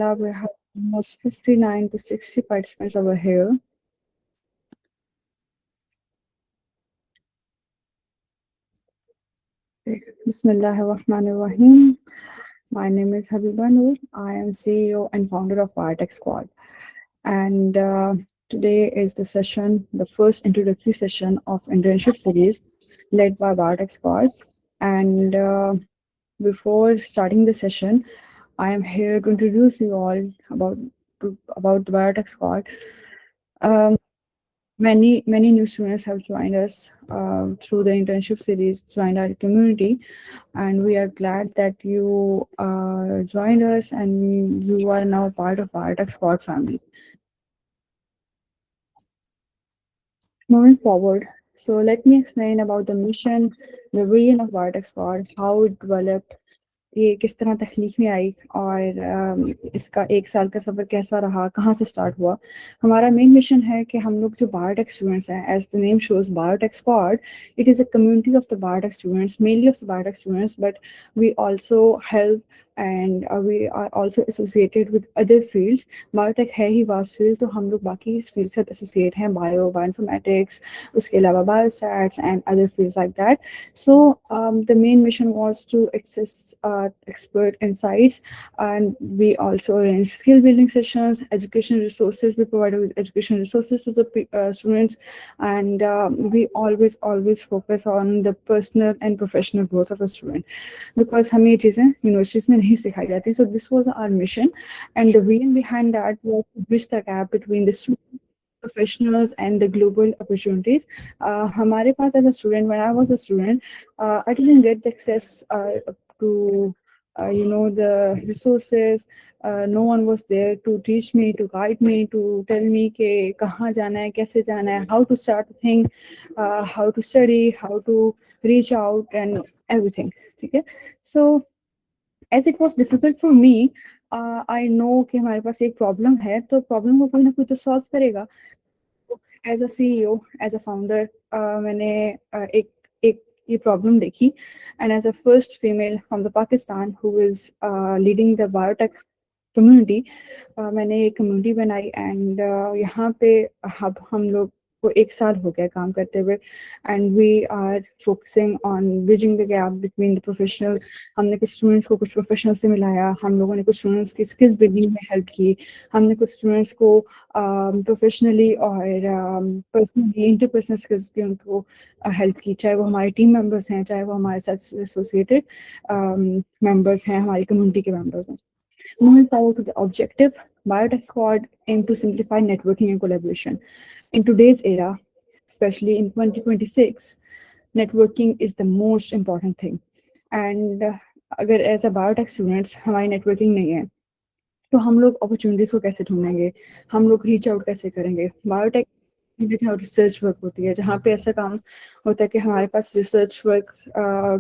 We have almost 59 to 60 participants over here. Bismillahirrahmanirrahim. My name is Habiba Noor. I am CEO and founder of Biotech Squad. And today is the session, the first introductory session of internship series led by Biotech Squad. And before starting the session, I am here to introduce you all about the Biotech Squad. Many new students have joined us through the internship series, joined our community, and we are glad that you joined us and you are now part of Biotech Squad family. Moving forward, so let me explain about the mission, the vision of Biotech Squad, how it developed, ये किस तरह तख्लीक में आई और इसका 1 साल का सफ़र कैसा रहा, कहाँ से स्टार्ट हुआ। हमारा मेन मिशन है कि हम लोग जो बायोटेक स्टूडेंट्स हैं, as the name shows biotech squad, it is a community of the biotech students, mainly of the biotech students, but we also help and we are also associated with other fields. Biotech है ही vast field, तो हम लोग बाकी इस field से associate हैं, bioinformatics, उसके अलावा biostats and other fields like that. So the main mission was to access expert insights, and we also arrange skill building sessions, education resources. We provided with education resources to the students, and we always focus on the personal and professional growth of a student, because हमें ये चीज़ें universities में नहीं सिखाई जाती. So this was our mission, and the reason behind that was to bridge the gap between the students, professionals and the global opportunities. हमारे पास as a student, when I was a student, I didn't get the access to the resources. No one was there to teach me, to guide me, to tell me कि कहाँ जाना है, कैसे जाना है, how to start a thing, how to study, how to reach out and everything. ठीक है. So as it was difficult for me, I know कि हमारे पास एक प्रॉब्लम है, तो प्रॉब्लम को कोई ना कोई तो सॉल्व करेगा. As a CEO, as a founder, मैंने एक एक ये प्रॉब्लम देखी, and as a first female from the Pakistan who is leading the biotech community, मैंने एक कम्युनिटी बनाई, एंड यहाँ पे अब हम लोग को 1 साल हो गया काम करते हुए, and we are focusing on bridging the gap between the professional. हमने कुछ स्टूडेंट्स को कुछ प्रोफेशनल से मिलाया, हम लोगों ने कुछ स्टूडेंट्स की स्किल्स बिल्डिंग में हेल्प की, हमने कुछ स्टूडेंट्स को प्रोफेशनली और पर्सनली इंटरपर्सनल स्किल्स की उनको हेल्प की, चाहे वो हमारे टीम मेंबर्स हैं, चाहे वो हमारे साथ एसोसिएटेड मेंबर्स हैं, हमारी कम्युनिटी के मेंबर्स हैं. Moving forward to the objective, Biotech Squad aim to simplify networking and collaboration. In today's era, especially in 2026, networking is the most important thing. And अगर एज अ बायोटेक स्टूडेंट्स हमारी networking नहीं है, तो हम लोग opportunities को कैसे ढूंढेंगे, हम लोग रीच आउट कैसे करेंगे. बायोटेक रिसर्च वर्क होती है, जहाँ पे ऐसा काम होता है कि हमारे पास रिसर्च वर्क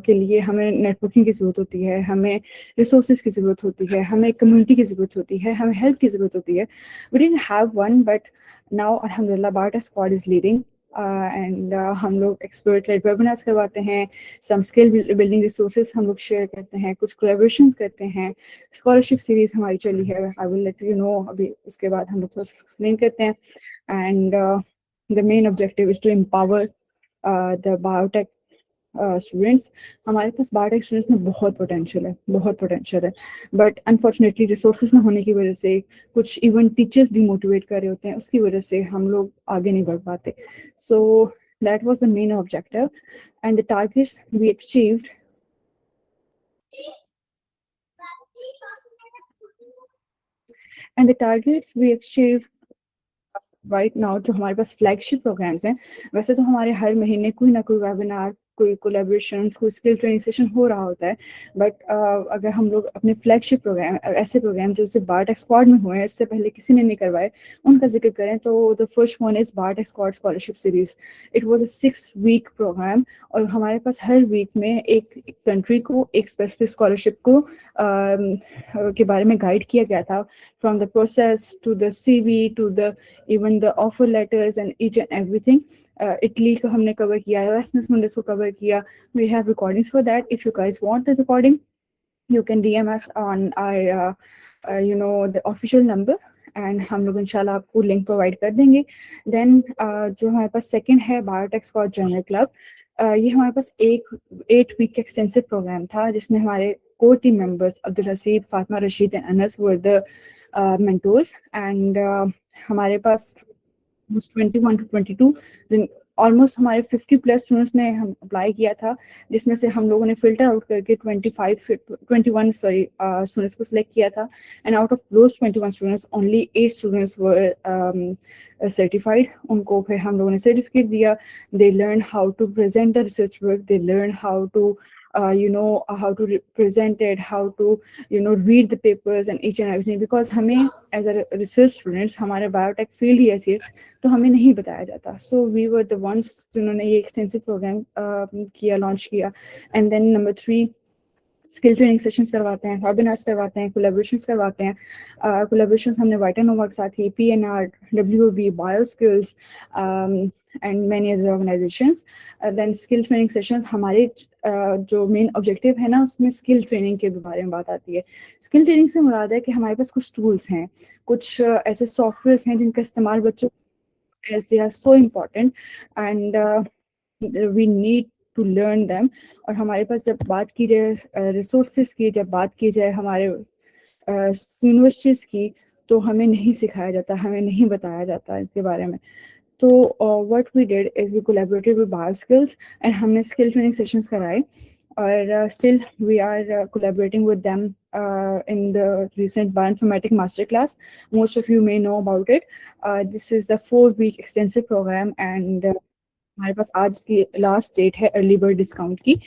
के लिए हमें नेटवर्किंग की ज़रूरत होती है, हमें रिसोर्सेज की ज़रूरत होती है, हमें कम्युनिटी की ज़रूरत होती है, हमें हेल्प की ज़रूरत होती है. We didn't have one, but now अल्हम्दुलिल्लाह biotech squad is leading, and हम लोग एक्सपर्ट लेड वेबिनार्स करवाते हैं, सम स्किल बिल्डिंग रिसोर्सेज हम लोग शेयर करते हैं, कुछ कोलैबोरेशंस करते हैं, स्कॉलरशिप सीरीज हमारी चली है, I will let you know. अभी उसके बाद हम लोग थोड़ा सा एक्सप्लेन करते हैं. And the main objective is to empower the biotech students. हमारे पास बायोटेक स्टूडेंट्स में बहुत पोटेंशियल है, बट अनफॉर्चुनेटली रिसोर्सेज ना होने की वजह से, कुछ इवन टीचर्स डिमोटिवेट कर रहे होते हैं, उसकी वजह से हम लोग आगे नहीं बढ़ पाते. So that was the main objective, and the targets we achieved. And the targets we achieved right now, जो हमारे पास फ्लैगशिप प्रोग्राम्स हैं, वैसे तो हमारे हर महीने कोई ना कोई वेबिनार, कोई कोलैबोरेशन, कोई स्किल ट्रेनिंग सेशन हो रहा होता है, बट अगर हम लोग अपने फ्लैगशिप प्रोग्राम, ऐसे प्रोग्राम जो सिर्फ बायोटेक स्क्वाड में हुए हैं, इससे पहले किसी ने नहीं करवाए, उनका जिक्र करें तो the first one is biotech squad scholarship series. It was a 6 week program, और हमारे पास हर वीक में एक कंट्री को, एक स्पेसिफिक स्कॉलरशिप को के बारे में गाइड किया गया था, from the process to the CV to the even the offer letters and each and everything. Italy को हमने कवर किया, वेस्टमिंस्टर मंडेस को कवर किया. We have recordings for that. If you guys want the recording, you can DM us on our the official number, and हम लोग इंशाल्लाह आपको लिंक प्रोवाइड कर देंगे। देन जो हमारे पास सेकंड है बायोटेक स्क्वाड जर्नल क्लब, ये हमारे पास एक 8 वीक एक्सटेंसिव प्रोग्राम था जिसमें हमारे core team members Abdul Haseeb, Fatima Rashid and Anas were the mentors, and हमारे पास 21 to 22 दिन ऑलमोस्ट हमारे 50+ स्टूडेंट्स ने हम अप्लाई किया था, जिसमें से हम लोगों ने फिल्टर आउट करके 21 स्टूडेंट्स को सिलेक्ट किया था, and out of those 21 students only 8 students were certified. उनको फिर हम लोगों ने सर्टिफिकेट दिया। They learn how to present the research work, they learn how to how to present it, how to read the papers and each and everything, because हमें as a research students हमारे biotech field ही ऐसी है तो हमें नहीं बताया जाता। So we were the ones जिन्होंने ये एक्सटेंसिव प्रोग्राम किया, लॉन्च किया। And then number 3, skill training sessions करवाते हैं, वेबिनार्स करवाते हैं, कोलैबोरेशंस करवाते हैं। कोलैबोरेशंस हमने वाइटानोवा के साथ ही, PNR, WOB, Bioskills and many other organisations. Then skill training sessions हमारे जो मेन ऑब्जेक्टिव है ना, उसमें स्किल ट्रेनिंग के बारे में बात आती है। स्किल ट्रेनिंग से मुराद है कि हमारे पास कुछ टूल्स हैं, कुछ ऐसे सॉफ्टवेयर्स हैं जिनका इस्तेमाल बच्चों as they are so important and we need to learn them। और हमारे पास जब बात की जाए रिसोर्सेज की, जब बात की जाए हमारे यूनिवर्सिटीज़ की, तो हमें नहीं सिखाया जाता, हमें नहीं बताया जाता इसके बारे में। तो what we did is we collaborated with Bioskills and हमने स्किल ट्रेनिंग सेशंस कराए, और still we are collaborating with them in the recent bioinformatics master class. Most of you may know about it. This is the 4-week extensive program, and हमारे पास आज की last date है early bird discount की।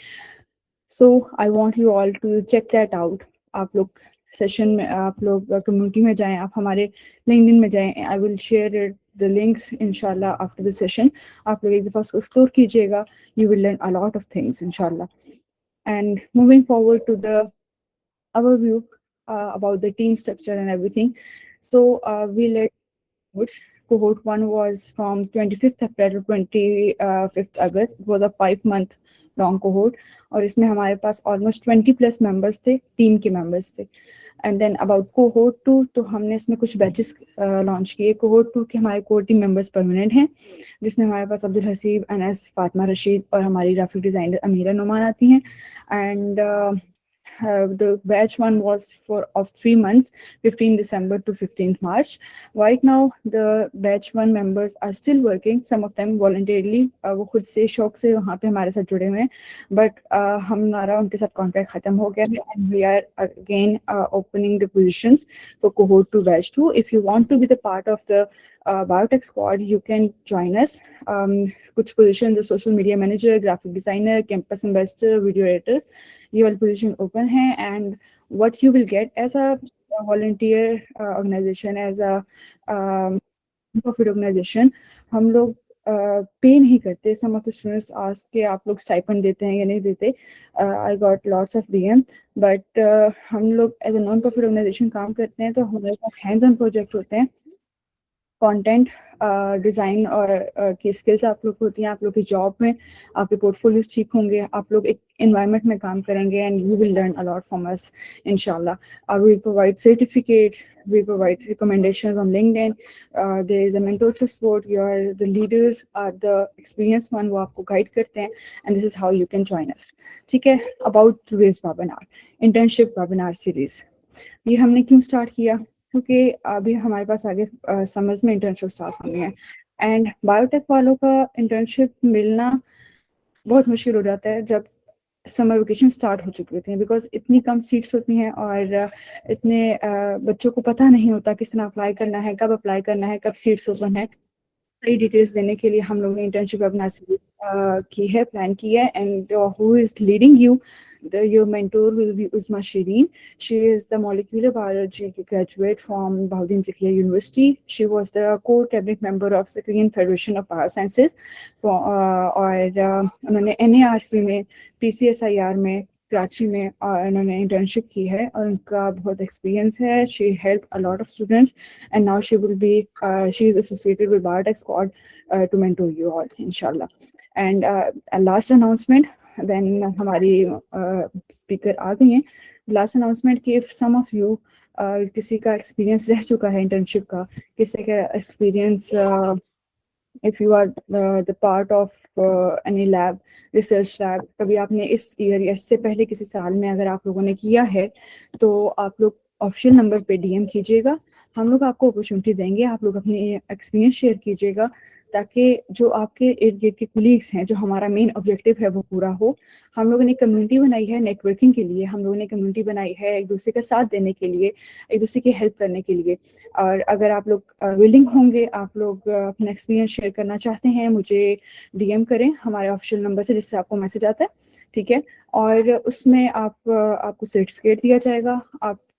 So I want you all to check that out. आप लोग session में, आप लोग कम्युनिटी में जाएं, आप हमारे लिंक्डइन में जाएं। I will share the links इंशाल्लाह आफ्टर द सेशन। आप लोग एक दफ़ा उसको एक्सप्लोर कीजिएगा, you will learn a lot of things इंशाल्लाह। And moving forward to the overview about the team structure and everything. So we led cohorts. Cohort 1 was from 25th April to 25th August. It was a 5-month long cohort, और इसमें हमारे पास almost 20+ members थे, team के members थे। And then about cohort 2, तो हमने इसमें कुछ बैचेस लॉन्च किए। कोहोर्ट 2 के हमारे कोर टीम मेंबर्स परमानेंट हैं, जिसमें हमारे पास अब्दुल हसीब, अनस, फातिमा रशीद और हमारी ग्राफिक डिज़ाइनर अमीरा नुमान आती हैं। And the batch 1 was of 3 months, 15 December to 15th March. Right now the batch 1 members are still working, some of them voluntarily, वो खुद से शौक से वहाँ पे हमारे साथ जुड़े हुए हैं, बट हमारा उनके साथ कॉन्ट्रैक्ट ख़त्म हो गया है, and we are again opening the positions for cohort 2 batch 2. If you want to be the part of the biotech squad, you can join us. कुछ positions the social media manager, graphic designer, campus ambassador, video editor, ये वाली position open है। And what you will get as a volunteer organization, as a profit organization, हम लोग pay नहीं करते। Some of the students ask के आप लोग स्टाइपेंड देते हैं या नहीं देते। I got lots of DM, but हम लोग as a non profit organization काम करते हैं, तो हमारे पास हैंड्स ऑन प्रोजेक्ट होते हैं। कंटेंट डिज़ाइन और की स्किल्स आप लोग होती हैं, आप लोग की जॉब में आपके पोर्टफोलियोज ठीक होंगे, आप लोग एक एनवायरनमेंट में काम करेंगे, and you will learn a lot from us इंशाल्लाह। We provide certificates, we provide recommendations on LinkedIn, there is a mentorship support, your the leaders are the experience one, वो आपको गाइड करते हैं, and this is how you can join us. ठीक है, about today's webinar, internship webinar series, ये हमने क्यों start किया? क्योंकि अभी हमारे पास आगे समर्स में इंटर्नशिप स्टार्ट होनी है, एंड बायोटेक वालों का इंटर्नशिप मिलना बहुत मुश्किल हो जाता है जब समर वेकेशन स्टार्ट हो चुकी होती हैं, बिकॉज इतनी कम सीट्स होती हैं और इतने बच्चों को पता नहीं होता किस तरह अप्लाई करना है, कब अप्लाई करना है, कब सीट्स ओपन है। सही डिटेल्स देने के लिए हम लोग ने इंटर्नशिप अपना की है, प्लान की है, and who is leading you, your mentor will be Uzma Shireen. She is the molecular biology graduate from Bahauddin Zakriya University. She was the core cabinet member of Zakriyan Federation of Biosciences, और उन्होंने NARC में, PCSIR में, कराची में उन्होंने internship की है, और उनका बहुत एक्सपीरियंस है। She help a lot of students, and now she will be she is associated with biotech squad to mentor you all इंशाल्लाह। एंड लास्ट अनाउंसमेंट, देन हमारी स्पीकर आ गई हैं। लास्ट अनाउंसमेंट कि इफ सम ऑफ यू किसी का experience रह चुका है इंटर्नशिप का, किसी का experience, if you are the part of any lab, research lab, कभी आपने इस ईयर या इससे पहले किसी साल में अगर आप लोगों ने किया है, तो आप लोग ऑफिशियल नंबर पे डीएम कीजिएगा। हम लोग आपको अपॉर्चुनिटी देंगे, आप लोग अपनी एक्सपीरियंस शेयर कीजिएगा, ताकि जो आपके इर्द गिर्द के कुलीग्स हैं, जो हमारा मेन ऑब्जेक्टिव है वो पूरा हो। हम लोगों ने कम्युनिटी बनाई है नेटवर्किंग के लिए, हम लोगों ने कम्युनिटी बनाई है एक दूसरे का साथ देने के लिए, एक दूसरे की हेल्प करने के लिए। और अगर आप लोग विलिंग होंगे, आप लोग अपना एक्सपीरियंस शेयर करना चाहते हैं, मुझे डीएम करें हमारे ऑफिशियल नंबर से जिससे आपको मैसेज आता है, ठीक है। और उसमें आपको सर्टिफिकेट दिया जाएगा, आपको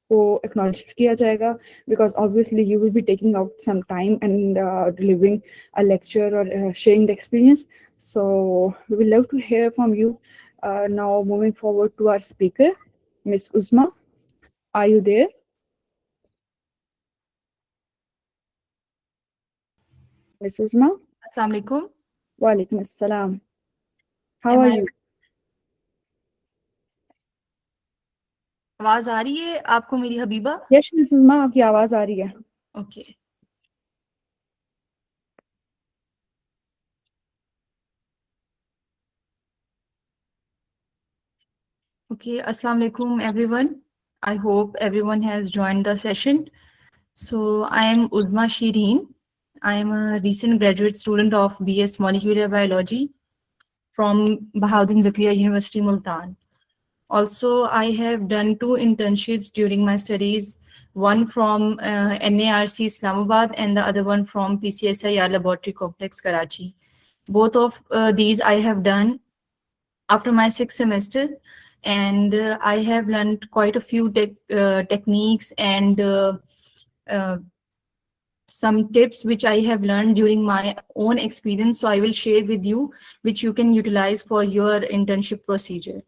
एक्नॉलेज किया जाएगा, because obviously you will be taking out some time and delivering a lecture और sharing the experience. So we would love to hear from you. Now moving forward to our speaker, Miss Uzma. Are you there? Miss Uzma? अस्सलाम वालेकुम। Walaikum assalam. How Am are I- you? आवाज आ रही है आपको मेरी Habiba? Yes, Miss Uzma, आपकी आवाज आ रही है। Okay okay. अस्सलाम वालेकुम everyone. I hope everyone has joined the session. So I am Uzma Shireen. I am a recent graduate student of BS Molecular Biology from Bahauddin Zakriya University, Multan. Also, I have done 2 internships during my studies, one from NARC Islamabad and the other one from PCSIR Laboratory Complex, Karachi. Both of these I have done after my 6th semester, and I have learned quite a few techniques and uh, some tips which I have learned during my own experience. So I will share with you, which you can utilize for your internship procedure.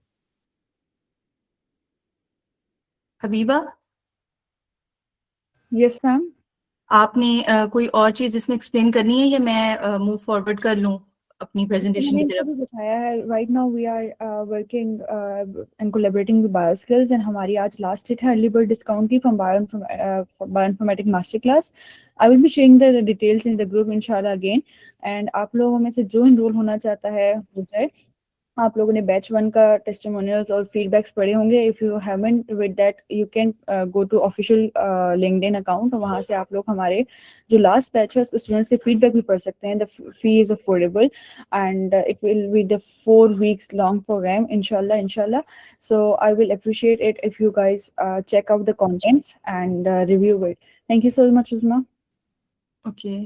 Habiba, Yes, ma'am. आपने कोई और चीज इसमें explain करनी है या मैं move forward कर लूं अपनी तो प्रेजेंटेशन मैंने की इनको तरफ? भी बताया है, right now we are working and collaborating with Bioskills, and हमारी आज लास्ट डेट है अर्ली बर्ड डिस्काउंट की from bioinformatic master class. I will be sharing the details in the group इंशाल्लाह अगेन। एंड आप लोगों में से जो इनरोल होना चाहता है हो जाए। आप लोगों ने बैच 1 का टेस्टिमोनियल्स और फीडबैक्स पढ़े होंगे। If you haven't with that, you can go to official LinkedIn account, वहां से आप लोग हमारे जो लास्ट बैच है उसके स्टूडेंट्स के फीडबैक भी पढ़ सकते हैं। The fee is affordable and it will be the 4 weeks long program, inshallah. So I will appreciate it if you guys check out the contents and review it. Thank you so much, Uzma. Okay,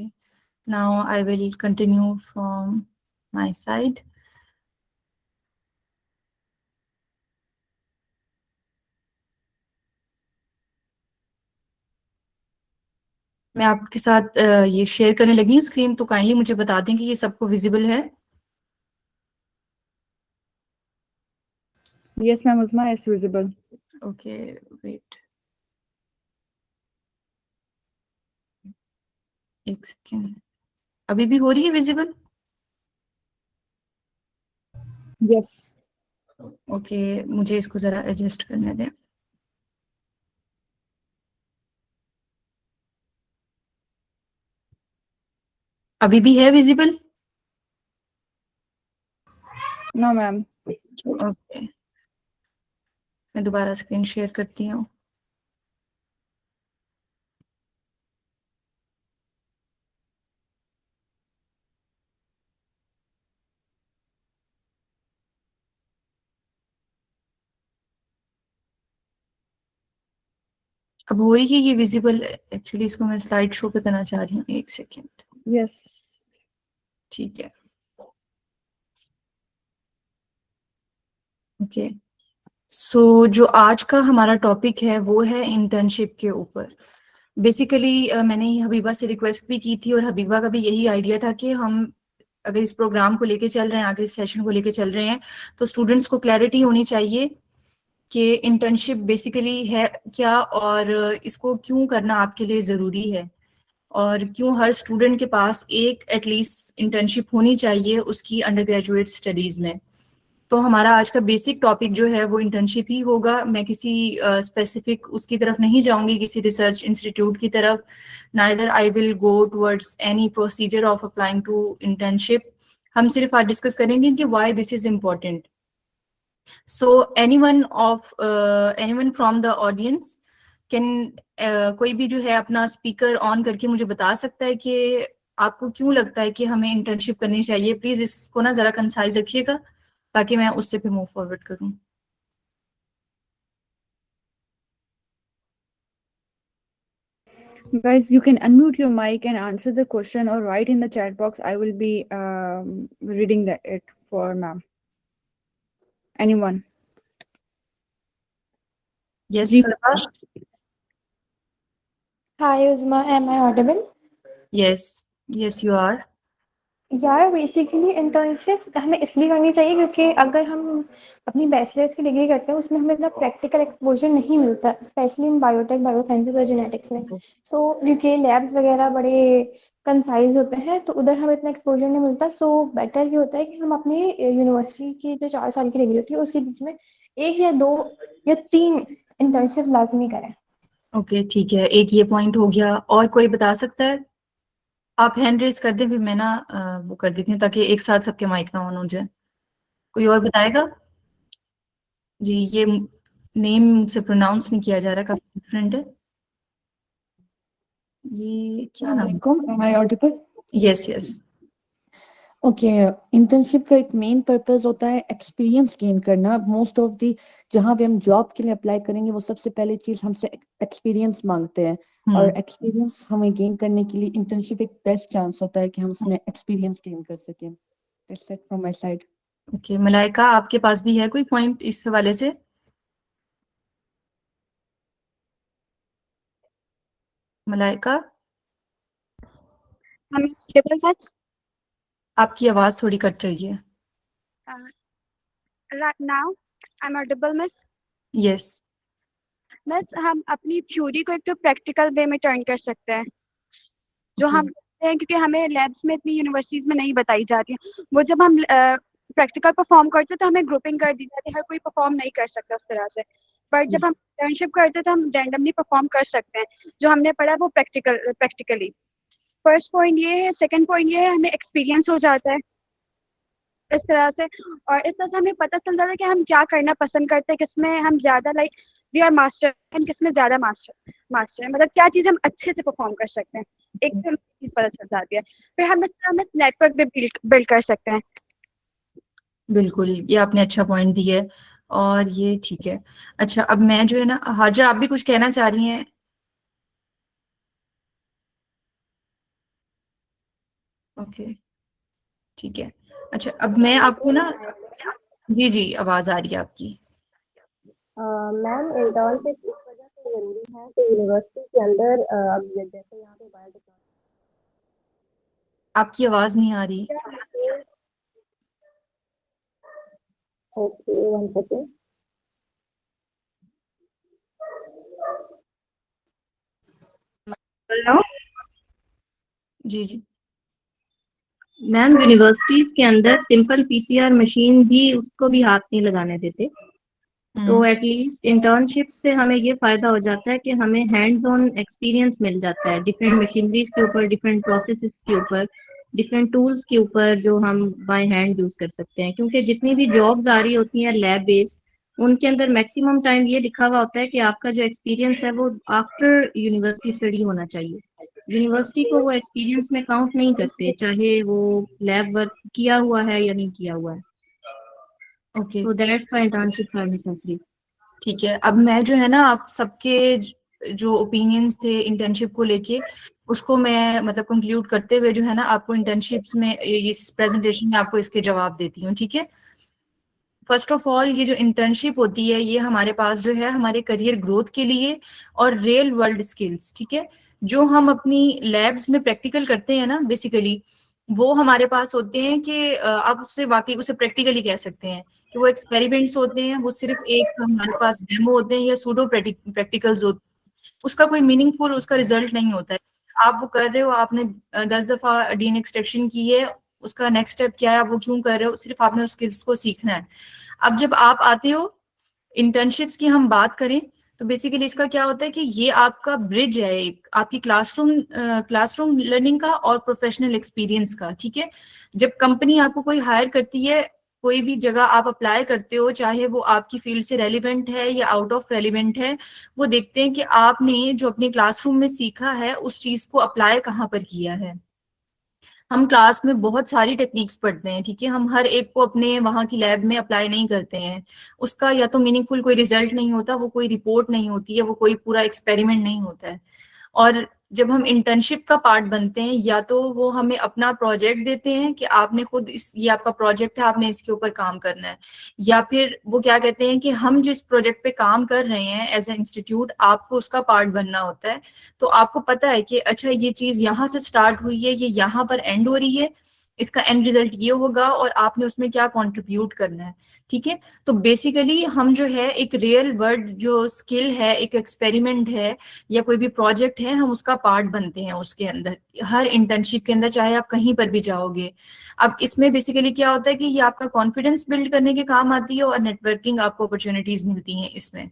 now I will continue from my side. मैं आपके साथ ये share करने लगी हूँ screen, तो kindly मुझे बता दें कि ये सबको विजिबल है। Yes, ma'am, Uzma is visible. Okay, wait एक सेकेंड। अभी भी हो रही है विजिबल? Yes. ओके, मुझे इसको जरा एडजस्ट करने दें। अभी भी है विजिबल? No, ma'am. ओके, मैं दोबारा स्क्रीन शेयर करती हूँ। अब हो रही है ये विजिबल? एक्चुअली इसको मैं स्लाइड शो पे करना चाह रही हूँ, एक सेकेंड। Yes. ठीक है, ओके। सो जो आज का हमारा टॉपिक है वो है इंटर्नशिप के ऊपर। बेसिकली मैंने हबीबा से रिक्वेस्ट भी की थी और हबीबा का भी यही आइडिया था कि हम अगर इस प्रोग्राम को लेके चल रहे हैं, आगे इस सेशन को लेके चल रहे हैं, तो स्टूडेंट्स को क्लैरिटी होनी चाहिए कि इंटर्नशिप बेसिकली है क्या और इसको क्यों करना आपके लिए ज़रूरी है, और क्यों हर स्टूडेंट के पास एक एटलीस्ट इंटर्नशिप होनी चाहिए उसकी अंडर ग्रेजुएट स्टडीज़ में। तो हमारा आज का बेसिक टॉपिक जो है वो इंटर्नशिप ही होगा। मैं किसी स्पेसिफिक उसकी तरफ नहीं जाऊंगी, किसी रिसर्च इंस्टीट्यूट की तरफ। Neither I will go towards any procedure of applying to internship. हम सिर्फ आज डिस्कस करेंगे कि why this is important. So anyone from the audience can, कोई भी जो है अपना स्पीकर ऑन करके मुझे बता सकता है कि आपको क्यों लगता है कि हमें इंटर्नशिप करनी चाहिए। प्लीज इसको ना जरा कंसाइज रखिएगा ताकि मैं उससे फिर मूव फॉरवर्ड करूं। Guys, you can unmute your mic and answer the question or write in the chat box. I will be reading it for ma'am. Anyone? Yes, Ji. Farba? Hi, Uzma. Am I audible? Yes, yes, you are. यार basically internship हमें इसलिए करनी चाहिए क्योंकि अगर हम अपनी bachelors की डिग्री करते हैं उसमें हमें इतना प्रैक्टिकल एक्सपोजर नहीं मिलता, स्पेशली इन बायोटेक, बायोसाइंसेज और जेनेटिक्स में। सो क्योंकि लैब्स वगैरह बड़े कंसाइज होते हैं तो उधर हमें इतना एक्सपोजर नहीं मिलता। सो बेटर ये होता है कि हम अपनी यूनिवर्सिटी की जो 4 साल की डिग्री होती है उसके बीच में 1 या 2 या 3 इंटर्नशिप लाजमी करें। ओके, ठीक है, एक ये पॉइंट हो गया। और कोई बता सकता है? आप हैंड रेज कर दें, फिर मैं ना वो कर देती हूँ ताकि एक साथ सबके माइक ना ऑन हो जाए। कोई और बताएगा? जी, ये नेम मुझसे प्रोनाउंस नहीं किया जा रहा, काफी डिफरेंट है। ये क्या नाम? Am I audible? Yes yes. Okay, internship का एक मेन पर्पस होता है एक्सपीरियंस गेन करना। मोस्ट ऑफ दी जहाँ पे हम जॉब के लिए अप्लाई करेंगे वो सबसे पहले चीज हमसे एक्सपीरियंस मांगते हैं, और एक्सपीरियंस हमें गेन करने के लिए इंटर्नशिप एक बेस्ट चांस होता है कि हम उसमें एक्सपीरियंस गेन कर सकें। That's it from my side. Okay, Malaika, आपके पास भी है कोई पॉइंट इस हवाले से? मलाइका, आपकी आवाज थोड़ी कट रही है। Now I am audible miss? Yes. Miss, हम अपनी थ्योरी को एक तो प्रैक्टिकल वे में टर्न कर सकते हैं, जो हम करते हैं क्योंकि हमें लैब्स में इतनी यूनिवर्सिटीज में नहीं बताई जाती है। वो जब हम प्रैक्टिकल परफॉर्म करते तो हमें ग्रुपिंग कर दी जाती है, हर कोई परफॉर्म नहीं कर सकता उस तरह से। पर जब हम इंटर्नशिप करते तो हम रैंडमली परफॉर्म कर सकते हैं। जो हमने पढ़ा वो प्रैक्टिकली। फर्स्ट पॉइंट ये है। सेकंड पॉइंट ये है, हमें एक्सपीरियंस हो जाता है इस तरह से, और इस तरह से हमें पता चल जाता है कि हम क्या करना पसंद करते हैं, किसमें हम ज्यादा वी आर मास्टर एंड किसमें ज्यादा मास्टर है, मतलब क्या चीज हम अच्छे से परफॉर्म कर सकते हैं। एक तो चीज पता चल जाती है, फिर हम इस तरह नेटवर्क भी बिल्ड कर सकते हैं। बिल्कुल, ये आपने अच्छा पॉइंट दिया है और ये ठीक है। अच्छा, अब मैं जो है ना, हाजरा, आप भी कुछ कहना चाह रही हैं? ओके, ठीक है। अच्छा, अब मैं आपको ना, जी जी, आवाज आ रही है आपकी। मैम, इंटर्नशिप इस वजह से जरूरी है कि यूनिवर्सिटी के अंदर अब जैसे यहाँ पे बायोटेक्नोलॉजी। आपकी आवाज नहीं आ रही। ओके, 1 सेकेंड। जी जी। मैम, यूनिवर्सिटीज के अंदर सिंपल पीसीआर मशीन भी उसको भी हाथ नहीं लगाने देते। तो एटलीस्ट इंटर्नशिप से हमें ये फायदा हो जाता है कि हमें हैंड्स ऑन एक्सपीरियंस मिल जाता है डिफरेंट मशीनरीज के ऊपर, डिफरेंट प्रोसेसेस के ऊपर, डिफरेंट टूल्स के ऊपर जो हम बाय हैंड यूज कर सकते हैं। क्योंकि जितनी भी जॉब्स आ रही होती हैं लैब बेस्ड, उनके अंदर मैक्सिमम टाइम ये लिखा हुआ होता है कि आपका जो एक्सपीरियंस है वो आफ्टर यूनिवर्सिटी स्टडी होना चाहिए। यूनिवर्सिटी को वो एक्सपीरियंस में काउंट नहीं करते, चाहे वो लैब वर्क किया हुआ है या नहीं किया हुआ है। Okay, So that's why internships are necessary. ठीक है। अब मैं जो है ना, आप सबके जो ओपिनियंस थे इंटर्नशिप को लेके, उसको मैं मतलब कंक्लूड करते हुए जो है ना, आपको इंटर्नशिप्स में इस प्रेजेंटेशन में आपको इसके जवाब देती हूँ, ठीक है। फर्स्ट ऑफ ऑल, ये जो इंटर्नशिप होती है ये हमारे पास जो है हमारे करियर ग्रोथ के लिए और रियल वर्ल्ड स्किल्स, ठीक है, जो हम अपनी लैब्स में प्रैक्टिकल करते हैं ना बेसिकली, वो हमारे पास होते हैं कि आप उससे वाकई उसे प्रैक्टिकली कह सकते हैं कि वो एक्सपेरिमेंट्स होते हैं। वो सिर्फ एक हमारे पास डेमो होते हैं या सूडो प्रैक्टिकल्स होते हैं, उसका कोई मीनिंगफुल उसका रिजल्ट नहीं होता है। आप वो कर रहे हो, आपने 10 दफा डीएनए एक्सट्रैक्शन की है, उसका नेक्स्ट स्टेप क्या है, आप वो क्यों कर रहे हो, सिर्फ आपने उस स्किल्स को सीखना है। अब जब आप आते हो, इंटर्नशिप्स की हम बात करें तो बेसिकली इसका क्या होता है कि ये आपका ब्रिज है एक आपकी क्लासरूम लर्निंग का और प्रोफेशनल एक्सपीरियंस का, ठीक है। जब कंपनी आपको कोई हायर करती है, कोई भी जगह आप अप्लाई करते हो, चाहे वो आपकी फील्ड से रेलिवेंट है या आउट ऑफ रेलिवेंट है, वो देखते हैं कि आपने जो अपने क्लासरूम में सीखा है उस चीज को अप्लाई कहाँ पर किया है। हम क्लास में बहुत सारी टेक्निक्स पढ़ते हैं, ठीक है, हम हर एक को अपने वहाँ की लैब में अप्लाई नहीं करते हैं, उसका या तो मीनिंगफुल कोई रिजल्ट नहीं होता, वो कोई रिपोर्ट नहीं होती है, वो कोई पूरा एक्सपेरिमेंट नहीं होता है। और जब हम इंटर्नशिप का पार्ट बनते हैं, या तो वो हमें अपना प्रोजेक्ट देते हैं कि आपने खुद ये आपका प्रोजेक्ट है, आपने इसके ऊपर काम करना है, या फिर वो क्या कहते हैं कि हम जिस प्रोजेक्ट पे काम कर रहे हैं एज ए इंस्टीट्यूट, आपको उसका पार्ट बनना होता है। तो आपको पता है कि अच्छा ये चीज यहाँ से स्टार्ट हुई है, ये यहाँ पर एंड हो रही है, इसका एंड रिजल्ट ये होगा और आपने उसमें क्या कंट्रीब्यूट करना है, ठीक है। तो बेसिकली हम जो है एक रियल वर्ल्ड जो स्किल है, एक एक्सपेरिमेंट है या कोई भी प्रोजेक्ट है, हम उसका पार्ट बनते हैं उसके अंदर, हर इंटर्नशिप के अंदर, चाहे आप कहीं पर भी जाओगे। अब इसमें बेसिकली क्या होता है कि ये आपका कॉन्फिडेंस बिल्ड करने के काम आती है और नेटवर्किंग आपको अपॉर्चुनिटीज मिलती हैं इसमें।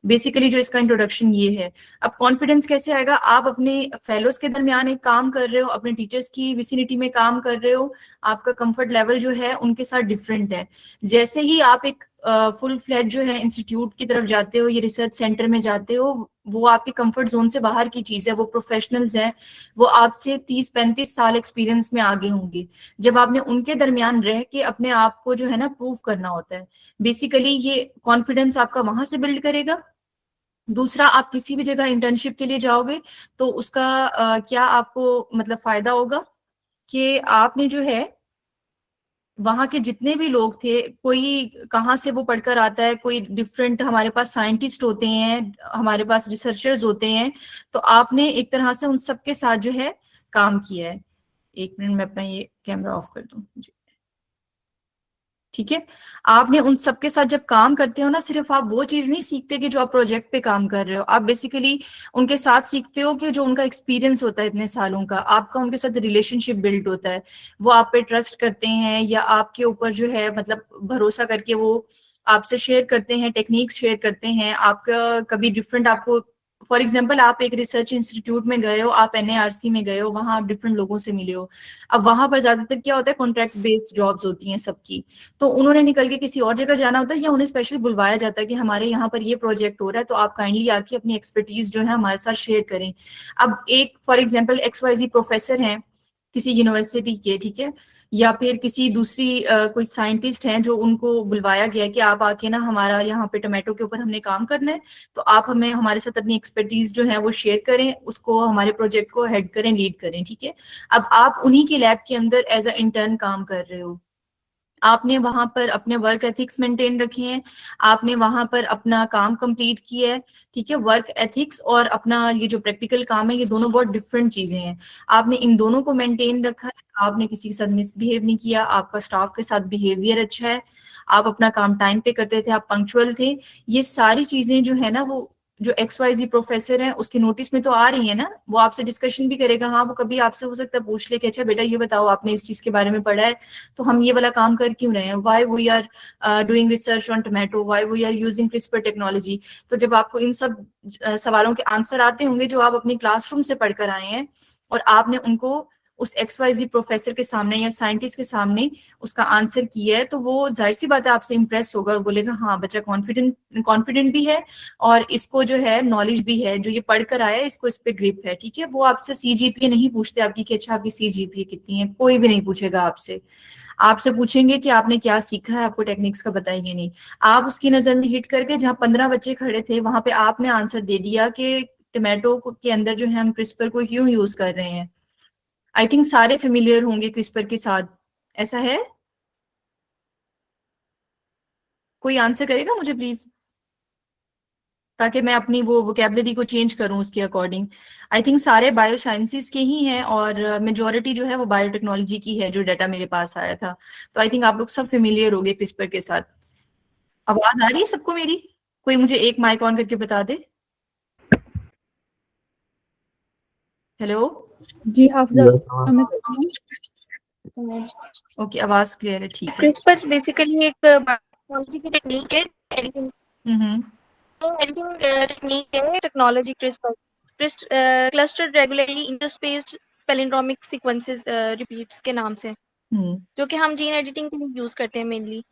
बेसिकली जो इसका इंट्रोडक्शन ये है। अब कॉन्फिडेंस कैसे आएगा, आप अपने फेलोज के दरमियान एक काम कर रहे हो, अपने टीचर्स की विसिनिटी में काम कर रहे हो, आपका कंफर्ट लेवल जो है उनके साथ डिफरेंट है। जैसे ही आप एक फुल फ्लैट जो है इंस्टीट्यूट की तरफ जाते हो, ये रिसर्च सेंटर में जाते हो, वो आपके कंफर्ट जोन से बाहर की चीज है, वो प्रोफेशनल्स हैं, वो आपसे 30-35 साल एक्सपीरियंस में आगे होंगे। जब आपने उनके दरमियान रह के अपने आप को जो है ना प्रूव करना होता है, बेसिकली ये कॉन्फिडेंस आपका वहां से बिल्ड करेगा। दूसरा, आप किसी भी जगह इंटर्नशिप के लिए जाओगे तो उसका क्या आपको मतलब फायदा होगा कि आपने जो है वहां के जितने भी लोग थे, कोई कहाँ से वो पढ़कर आता है, कोई डिफरेंट, हमारे पास साइंटिस्ट होते हैं, हमारे पास रिसर्चर्स होते हैं, तो आपने एक तरह से उन सबके साथ जो है काम किया है। एक मिनट में अपना ये कैमरा ऑफ कर दूं, ठीक है। आपने उन सबके साथ जब काम करते हो ना, सिर्फ आप वो चीज नहीं सीखते कि जो आप प्रोजेक्ट पे काम कर रहे हो, आप बेसिकली उनके साथ सीखते हो कि जो उनका एक्सपीरियंस होता है इतने सालों का, आपका उनके साथ रिलेशनशिप बिल्ड होता है, वो आप पे ट्रस्ट करते हैं या आपके ऊपर जो है मतलब भरोसा करके वो आपसे शेयर करते हैं, टेक्निक्स शेयर करते हैं। आपका कभी डिफरेंट, आपको फॉर एग्जाम्पल आप एक रिसर्च इंस्टीट्यूट में गए हो, आप NIRC में गए हो, वहां आप डिफरेंट लोगों से मिले हो। अब वहां पर ज्यादातर क्या होता है, कॉन्ट्रैक्ट बेस्ड जॉब्स होती हैं सबकी, तो उन्होंने निकल के किसी और जगह जाना होता है या उन्हें स्पेशल बुलवाया जाता है कि हमारे यहाँ पर ये प्रोजेक्ट हो रहा है, तो आप काइंडली आके अपनी एक्सपर्टीज जो है हमारे साथ शेयर करें। अब एक फॉर एग्जांपल XYZ प्रोफेसर हैं किसी यूनिवर्सिटी के, ठीक है, या फिर किसी दूसरी कोई साइंटिस्ट हैं जो उनको बुलवाया गया है कि आप आके ना हमारा यहाँ पे टोमेटो के ऊपर हमने काम करना है, तो आप हमें हमारे साथ अपनी एक्सपर्टीज जो है वो शेयर करें, उसको हमारे प्रोजेक्ट को हेड करें, लीड करें, ठीक है। अब आप उन्हीं की लैब के अंदर एज अ इंटर्न काम कर रहे हो, आपने वहां पर अपने वर्क एथिक्स मेंटेन रखे हैं, आपने वहां पर अपना काम कंप्लीट किया है, ठीक है। वर्क एथिक्स और अपना ये जो प्रैक्टिकल काम है, ये दोनों बहुत डिफरेंट चीजें हैं, आपने इन दोनों को मेंटेन रखा है, आपने किसी के साथ मिसबिहेव नहीं किया, आपका स्टाफ के साथ बिहेवियर अच्छा है, आप अपना काम टाइम पे करते थे, आप पंक्चुअल थे। ये सारी चीजें जो है ना, वो जो XYZ प्रोफेसर है उसके नोटिस में तो आ रही है ना, वो आपसे डिस्कशन भी करेगा, हाँ वो कभी आपसे हो सकता है पूछ ले कि अच्छा बेटा ये बताओ आपने इस चीज के बारे में पढ़ा है, तो हम ये वाला काम कर क्यों रहे हैं, why we are doing research on tomato, why we are using CRISPR technology. तो जब आपको इन सब सवालों के आंसर आते होंगे जो आप अपनी क्लासरूम से पढ़कर आए हैं, और आपने उनको उस XYZ प्रोफेसर के सामने या साइंटिस्ट के सामने उसका आंसर किया है, तो वो जाहिर सी बात है आपसे इंप्रेस होगा और बोलेगा हाँ बच्चा कॉन्फिडेंट भी है और इसको जो है नॉलेज भी है, जो ये पढ़कर आया है इसको इस पे ग्रिप है, ठीक है। वो आपसे CGPA नहीं पूछते आपकी कि अच्छा आपकी CGPA कितनी है, कोई भी नहीं पूछेगा आपसे। आपसे पूछेंगे कि आपने क्या सीखा है, आपको टेक्निक्स का बताइए नहीं। आप उसकी नजर में हिट करके, जहाँ 15 बच्चे खड़े थे वहां पे आपने आंसर दे दिया कि टोमेटो के अंदर जो है हम क्रिस्पर को क्यों यूज कर रहे हैं। आई थिंक सारे फेमिलियर होंगे क्रिस्पर के साथ, ऐसा है? कोई आंसर करेगा मुझे प्लीज, ताकि मैं अपनी वो वोकेबलरी को चेंज करूं उसके अकॉर्डिंग। आई थिंक सारे बायो साइंसेस के ही हैं और मेजोरिटी जो है वो बायोटेक्नोलॉजी की है, जो डाटा मेरे पास आया था। तो आई थिंक आप लोग सब फेमिलियर होंगे क्रिस्पर के साथ। आवाज आ रही है सबको मेरी? कोई मुझे एक माइक ऑन करके बता दे। हेलो? जी हाफिजा, Yes, मैं करती हूँ। ओके, आवाज क्लियर है, ठीक है। क्रिस्पर बेसिकली एक बायोलॉजी की टेक्निक है, एडिटिंग हम्म टेक्निक है, technology CRISPR clustered regularly interspaced palindromic sequences repeats के नाम से, जो कि हम जीन एडिटिंग के लिए यूज करते हैं मेनली।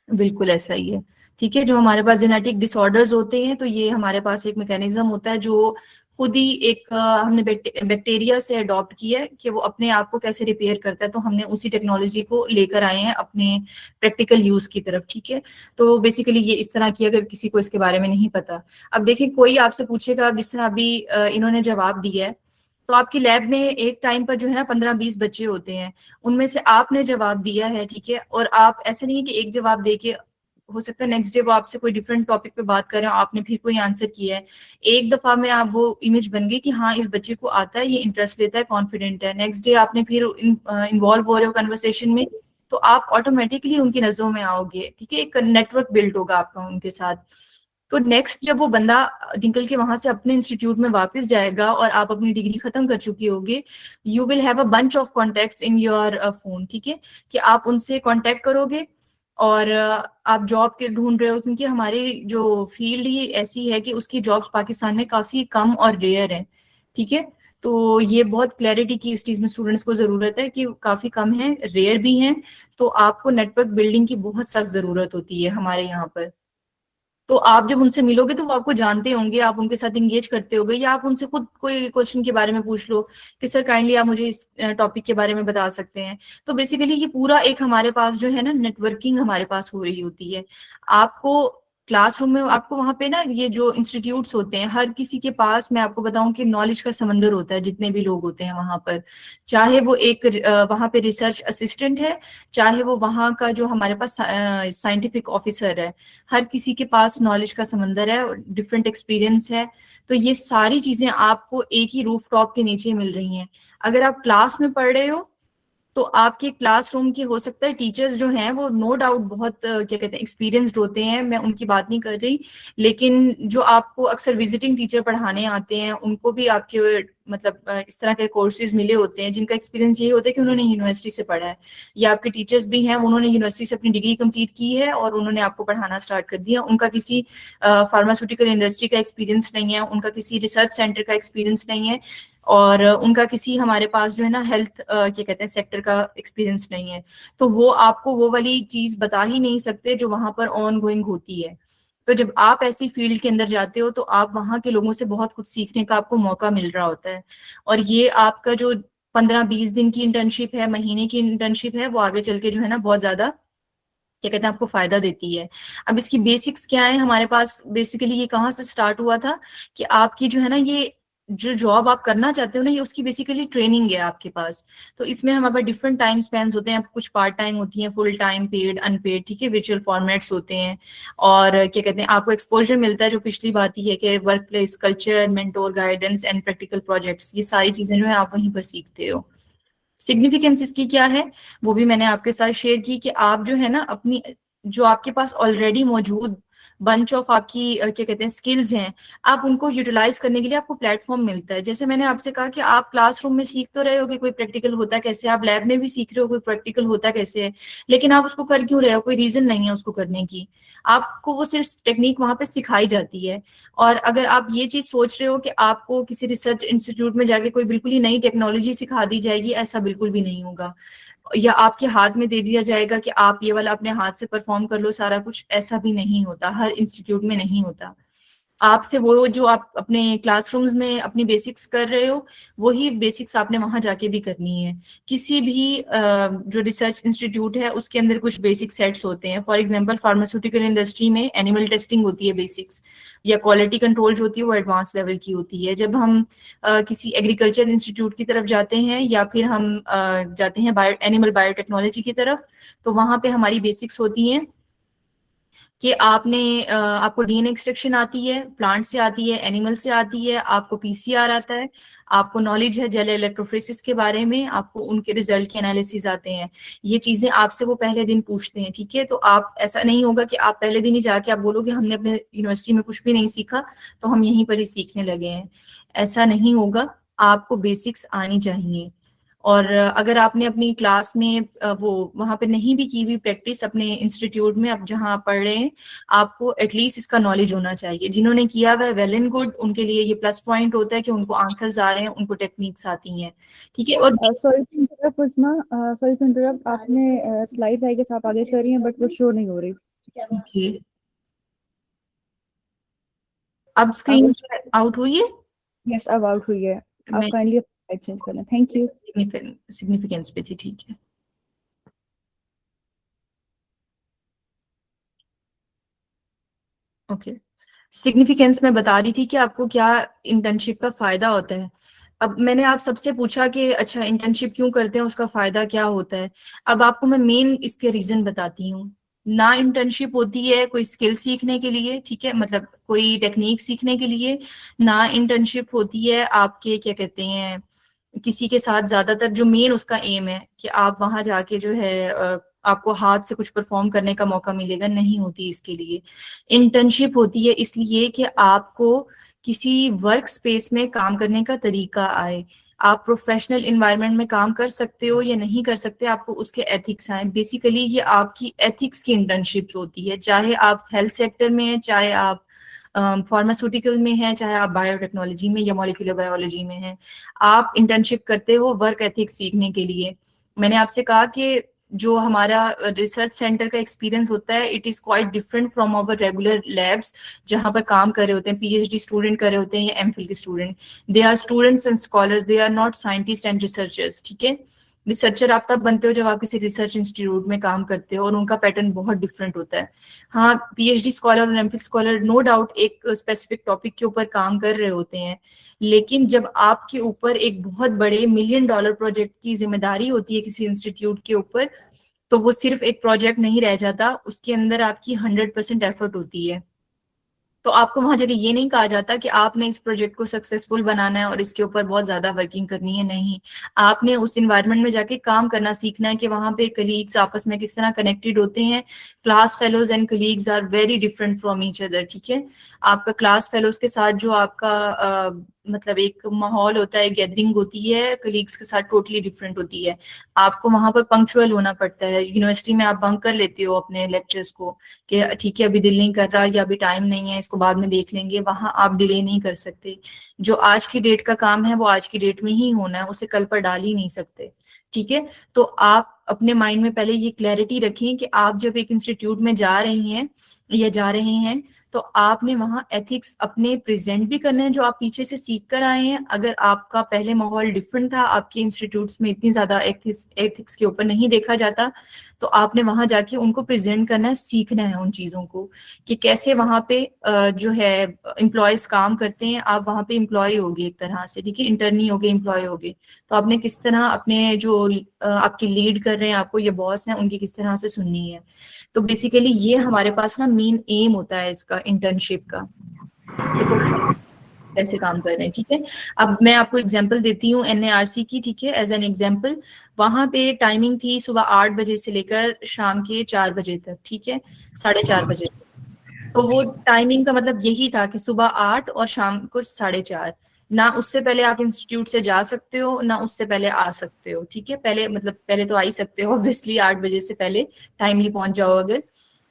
बिल्कुल ऐसा ही है, ठीक है। जो हमारे पास जेनेटिक डिसऑर्डर्स होते हैं, तो ये हमारे पास एक मैकेनिज्म होता है जो खुद ही एक हमने बैक्टीरिया से अडॉप्ट किया है कि वो अपने आप को कैसे रिपेयर करता है, तो हमने उसी टेक्नोलॉजी को लेकर आए हैं अपने प्रैक्टिकल यूज की तरफ, ठीक है। तो बेसिकली ये इस तरह की, अगर किसी को इसके बारे में नहीं पता, अब देखिए कोई आपसे पूछेगा, जिस तरह अभी इन्होंने जवाब दिया है, तो आपकी लैब में एक टाइम पर जो है ना 15-20 बच्चे होते हैं, उनमें से आपने जवाब दिया है, ठीक है, और आप ऐसे नहीं है कि एक जवाब देके हो सकता है नेक्स्ट डे वो आपसे कोई डिफरेंट टॉपिक पे बात कर रहे हो, आपने फिर कोई आंसर किया है, एक दफा में आप वो इमेज बन गई कि हाँ इस बच्चे को आता है, ये इंटरेस्ट लेता है, कॉन्फिडेंट है, नेक्स्ट डे आपने फिर इन्वॉल्व हो रहे हो कन्वर्सेशन में, तो आप ऑटोमेटिकली उनकी नजरों में आओगे, ठीक है, एक नेटवर्क बिल्ड होगा आपका उनके साथ। तो नेक्स्ट जब वो बंदा निकल के वहां से अपने इंस्टीट्यूट में वापस जाएगा और आप अपनी डिग्री खत्म कर चुके होगे, you will have a bunch of contacts in your phone, ठीक है, कि आप उनसे कॉन्टेक्ट करोगे और आप जॉब के ढूंढ रहे हो, क्योंकि हमारी जो फील्ड ही ऐसी है कि उसकी जॉब्स पाकिस्तान में काफी कम और रेयर है, ठीक है। तो ये बहुत क्लैरिटी की इस चीज में स्टूडेंट्स को जरूरत है कि काफी कम है, रेयर भी हैं, तो आपको नेटवर्क बिल्डिंग की बहुत सख्त जरूरत होती है हमारे यहाँ पर। तो आप जब उनसे मिलोगे तो वो आपको जानते होंगे, आप उनके साथ इंगेज करते होगे, या आप उनसे खुद कोई क्वेश्चन के बारे में पूछ लो कि सर काइंडली आप मुझे इस टॉपिक के बारे में बता सकते हैं। तो बेसिकली ये पूरा एक हमारे पास जो है ना नेटवर्किंग हमारे पास हो रही होती है। आपको क्लासरूम में, आपको वहां पे ना ये जो इंस्टीट्यूट्स होते हैं, हर किसी के पास मैं आपको बताऊं कि नॉलेज का समंदर होता है, जितने भी लोग होते हैं वहां पर, चाहे वो एक वहां पे रिसर्च असिस्टेंट है, चाहे वो वहां का जो हमारे पास साइंटिफिक ऑफिसर है, हर किसी के पास नॉलेज का समंदर है, डिफरेंट एक्सपीरियंस है। तो ये सारी चीजें आपको एक ही रूफ टॉप के नीचे मिल रही हैं। अगर आप क्लास में पढ़ रहे हो तो आपके क्लासरूम की हो सकता है टीचर्स जो हैं वो नो डाउट बहुत क्या कहते हैं एक्सपीरियंस्ड होते हैं, मैं उनकी बात नहीं कर रही, लेकिन जो आपको अक्सर विजिटिंग टीचर पढ़ाने आते हैं उनको भी आपके मतलब इस तरह के कोर्सेज मिले होते हैं जिनका एक्सपीरियंस ये होता है कि उन्होंने यूनिवर्सिटी से पढ़ा है, या आपके टीचर्स भी हैं उन्होंने यूनिवर्सिटी से अपनी डिग्री कंप्लीट की है और उन्होंने आपको पढ़ाना स्टार्ट कर दिया, उनका किसी फार्मास्यूटिकल इंडस्ट्री का एक्सपीरियंस नहीं है, उनका किसी रिसर्च सेंटर का एक्सपीरियंस नहीं है, और उनका किसी हमारे पास जो है ना हेल्थ क्या कहते हैं सेक्टर का एक्सपीरियंस नहीं है। तो वो आपको वो वाली चीज बता ही नहीं सकते जो वहां पर ऑन गोइंग होती है। तो जब आप ऐसी फील्ड के अंदर जाते हो तो आप वहां के लोगों से बहुत कुछ सीखने का आपको मौका मिल रहा होता है, और ये आपका जो 15-20 दिन की इंटर्नशिप है, महीने की इंटर्नशिप है, वो आगे चल के जो है ना बहुत ज्यादा क्या कहते हैं आपको फायदा देती है। अब इसकी बेसिक्स क्या है हमारे पास, बेसिकली ये कहाँ से स्टार्ट हुआ था कि आपकी जो है ना ये जो जॉब आप करना चाहते हो ना, ये उसकी बेसिकली ट्रेनिंग है आपके पास। तो इसमें हमारे पास डिफरेंट टाइम स्पेन्स होते हैं, कुछ पार्ट टाइम होती हैं, फुल टाइम, पेड, अनपेड, ठीक है, वर्चुअल फॉर्मेट्स होते हैं, और क्या कहते हैं आपको एक्सपोजर मिलता है, जो पिछली बात ही है कि work place culture, mentor guidance and practical projects, ये सारी चीजें जो है आप वहीं पर सीखते हो। सिग्निफिकेंस इसकी क्या है वो भी मैंने आपके साथ शेयर की कि आप जो है ना अपनी जो आपके पास ऑलरेडी मौजूद बंच ऑफ आपकी क्या कहते हैं स्किल्स हैं, आप उनको यूटिलाइज करने के लिए आपको प्लेटफॉर्म मिलता है। जैसे मैंने आपसे कहा कि आप क्लासरूम में सीख तो रहे हो कि कोई प्रैक्टिकल होता कैसे, आप लैब में भी सीख रहे हो कोई प्रैक्टिकल होता कैसे है, लेकिन आप उसको कर क्यों रहे हो, कोई रीजन नहीं है उसको करने की, आपको वो सिर्फ टेक्निक वहां पे सिखाई जाती है। और अगर आप ये चीज सोच रहे हो कि आपको किसी रिसर्च इंस्टीट्यूट में जाके कोई बिल्कुल ही नई टेक्नोलॉजी सिखा दी जाएगी, ऐसा बिल्कुल भी नहीं होगा, या आपके हाथ में दे दिया जाएगा कि आप ये वाला अपने हाथ से परफॉर्म कर लो सारा कुछ, ऐसा भी नहीं होता, हर इंस्टीट्यूट में नहीं होता। आपसे वो जो आप अपने क्लासरूम्स में अपनी बेसिक्स कर रहे हो वही बेसिक्स आपने वहां जाके भी करनी है। किसी भी जो रिसर्च इंस्टीट्यूट है उसके अंदर कुछ बेसिक सेट्स होते हैं, फॉर एग्जांपल फार्मास्यूटिकल इंडस्ट्री में एनिमल टेस्टिंग होती है बेसिक्स, या क्वालिटी कंट्रोल जो होती है वो एडवांस लेवल की होती है। जब हम किसी एग्रीकल्चर इंस्टीट्यूट की तरफ जाते हैं या फिर हम जाते हैं एनिमल बायोटेक्नोलॉजी की तरफ, तो वहां पे हमारी बेसिक्स होती हैं कि आपको डीएनए एक्सट्रैक्शन आती है, प्लांट से आती है, एनिमल से आती है, आपको पीसीआर आता है, आपको नॉलेज है जेल इलेक्ट्रोफोरेसिस के बारे में, आपको उनके रिजल्ट के एनालिसिस आते हैं। ये चीजें आपसे वो पहले दिन पूछते हैं, ठीक है। तो आप ऐसा नहीं होगा कि आप पहले दिन ही जाके आप बोलोगे हमने अपने यूनिवर्सिटी में कुछ भी नहीं सीखा तो हम यहीं पर ही सीखने लगे हैं, ऐसा नहीं होगा, आपको बेसिक्स आनी चाहिए। और अगर आपने अपनी क्लास में वो वहाँ पे नहीं भी की हुई प्रैक्टिस अपने इंस्टीट्यूट में अब जहाँ आप पढ़ रहे हैं, आपको एटलीस्ट इसका नॉलेज होना चाहिए। जिन्होंने किया हुआ है वेल एंड गुड, उनके लिए ये प्लस पॉइंट होता है कि उनको आंसर्स आ रहे हैं, उनको टेक्निक्स आती हैं, ठीक है। और sorry to interrupt Usma, sorry to interrupt, आपने स्लाइड्स आई गेस आप आगे कर रही हैं बट वो शो नहीं हो रही। ओके, अब स्क्रीन आउट हुई है? यस, अब आउट हुई है। आप मैं काइंडली स्लाइड चेंज कर लें, थैंक यू। सिग्निफिकेंस पे थी, ठीक है। ओके, सिग्निफिकेंस में बता रही थी कि आपको क्या इंटर्नशिप का फायदा होता है। अब मैंने आप सबसे पूछा कि अच्छा इंटर्नशिप क्यों करते हैं, उसका फायदा क्या होता है। अब आपको मैं मेन इसके रीजन बताती हूँ। ना इंटर्नशिप होती है कोई स्किल सीखने के लिए, ठीक है, मतलब कोई टेक्निक सीखने के लिए। ना इंटर्नशिप होती है आपके क्या कहते हैं किसी के साथ, ज्यादातर जो मेन उसका एम है कि आप वहां जाके जो है आपको हाथ से कुछ परफॉर्म करने का मौका मिलेगा, नहीं होती इसके लिए। इंटर्नशिप होती है इसलिए कि आपको किसी वर्क स्पेस में काम करने का तरीका आए, आप प्रोफेशनल इन्वायरमेंट में काम कर सकते हो या नहीं कर सकते, आपको उसके एथिक्स आए। बेसिकली ये आपकी एथिक्स की इंटर्नशिप होती है, चाहे आप हेल्थ सेक्टर में हैं, चाहे आप फार्मास्यूटिकल में हैं, चाहे आप बायोटेक्नोलॉजी में या मॉलिक्यूलर बायोलॉजी में हैं। आप इंटर्नशिप करते हो वर्क एथिक्स सीखने के लिए। मैंने आपसे कहा कि जो हमारा रिसर्च सेंटर का एक्सपीरियंस होता है, it is quite different from our regular labs जहां पर काम कर रहे होते हैं पीएचडी स्टूडेंट कर रहे होते हैं या एमफिल के student. They are students and scholars, they are not scientist and researchers, ठीक है। रिसर्चर आप तब बनते हो जब आप किसी रिसर्च इंस्टीट्यूट में काम करते हो, और उनका पैटर्न बहुत डिफरेंट होता है। हाँ, पीएचडी स्कॉलर और एमफिल स्कॉलर नो डाउट एक स्पेसिफिक टॉपिक के ऊपर काम कर रहे होते हैं, लेकिन जब आपके ऊपर एक बहुत बड़े $1 मिलियन प्रोजेक्ट की जिम्मेदारी होती है किसी इंस्टीट्यूट के ऊपर, तो वो सिर्फ एक प्रोजेक्ट नहीं रह जाता, उसके अंदर आपकी 100% एफर्ट होती है। तो आपको वहां जाके ये नहीं कहा जाता कि आपने इस प्रोजेक्ट को सक्सेसफुल बनाना है और इसके ऊपर बहुत ज्यादा वर्किंग करनी है, नहीं। आपने उस इन्वायरमेंट में जाके काम करना सीखना है कि वहां पे कलीग्स आपस में किस तरह कनेक्टेड होते हैं। Class fellows and colleagues are very different from each other, ठीक है। आपका क्लास फेलोज के साथ जो आपका मतलब एक माहौल होता है, गैदरिंग होती है, कलीग्स के साथ टोटली डिफरेंट होती है। आपको वहां पर पंक्चुअल होना पड़ता है। यूनिवर्सिटी में आप बंक कर लेते हो अपने लेक्चर्स को कि ठीक है अभी दिल नहीं कर रहा या अभी टाइम नहीं है, इसको बाद में देख लेंगे, वहां आप डिले नहीं कर सकते। जो आज की डेट का काम है वो आज की डेट में ही होना है, उसे कल पर डाल ही नहीं सकते, ठीक है। तो आप अपने माइंड में पहले ये क्लैरिटी रखें कि आप जब एक इंस्टीट्यूट में जा रही हैं या जा रहे हैं, तो आपने वहां एथिक्स अपने प्रेजेंट भी करने हैं जो आप पीछे से सीख कर आए हैं। अगर आपका पहले माहौल डिफरेंट था, आपके इंस्टीट्यूट्स में इतनी ज्यादा एथिक्स के ऊपर नहीं देखा जाता, तो आपने वहां जाके उनको प्रेजेंट करना है, सीखना है उन चीजों को कि कैसे वहां पे जो है एम्प्लॉयज काम करते हैं। आप वहां पे एम्प्लॉय होगे एक तरह से, ठीक है, इंटर्नी होगे, एम्प्लॉय होगे, तो आपने किस तरह अपने जो आपकी लीड कर रहे हैं, आपको ये बॉस हैं, उनकी किस तरह से सुननी है। तो बेसिकली ये हमारे पास ना मेन एम होता है इसका इंटर्नशिप का, कैसे काम कर रहे हैं, ठीक है। अब मैं आपको एग्जांपल देती हूँ एनएआरसी की, ठीक है, एज एन एग्जांपल। वहां पे टाइमिंग थी सुबह 8 बजे से लेकर शाम के 4 बजे तक, ठीक है, 4:30 बजे तक। तो वो टाइमिंग का मतलब यही था कि सुबह 8 और शाम को 4:30, ना उससे पहले आप इंस्टीट्यूट से जा सकते हो ना उससे पहले आ सकते हो, ठीक है। पहले मतलब पहले तो आ ही सकते हो ऑब्वियसली, 8 बजे से पहले टाइमली पहुंच जाओ अगर,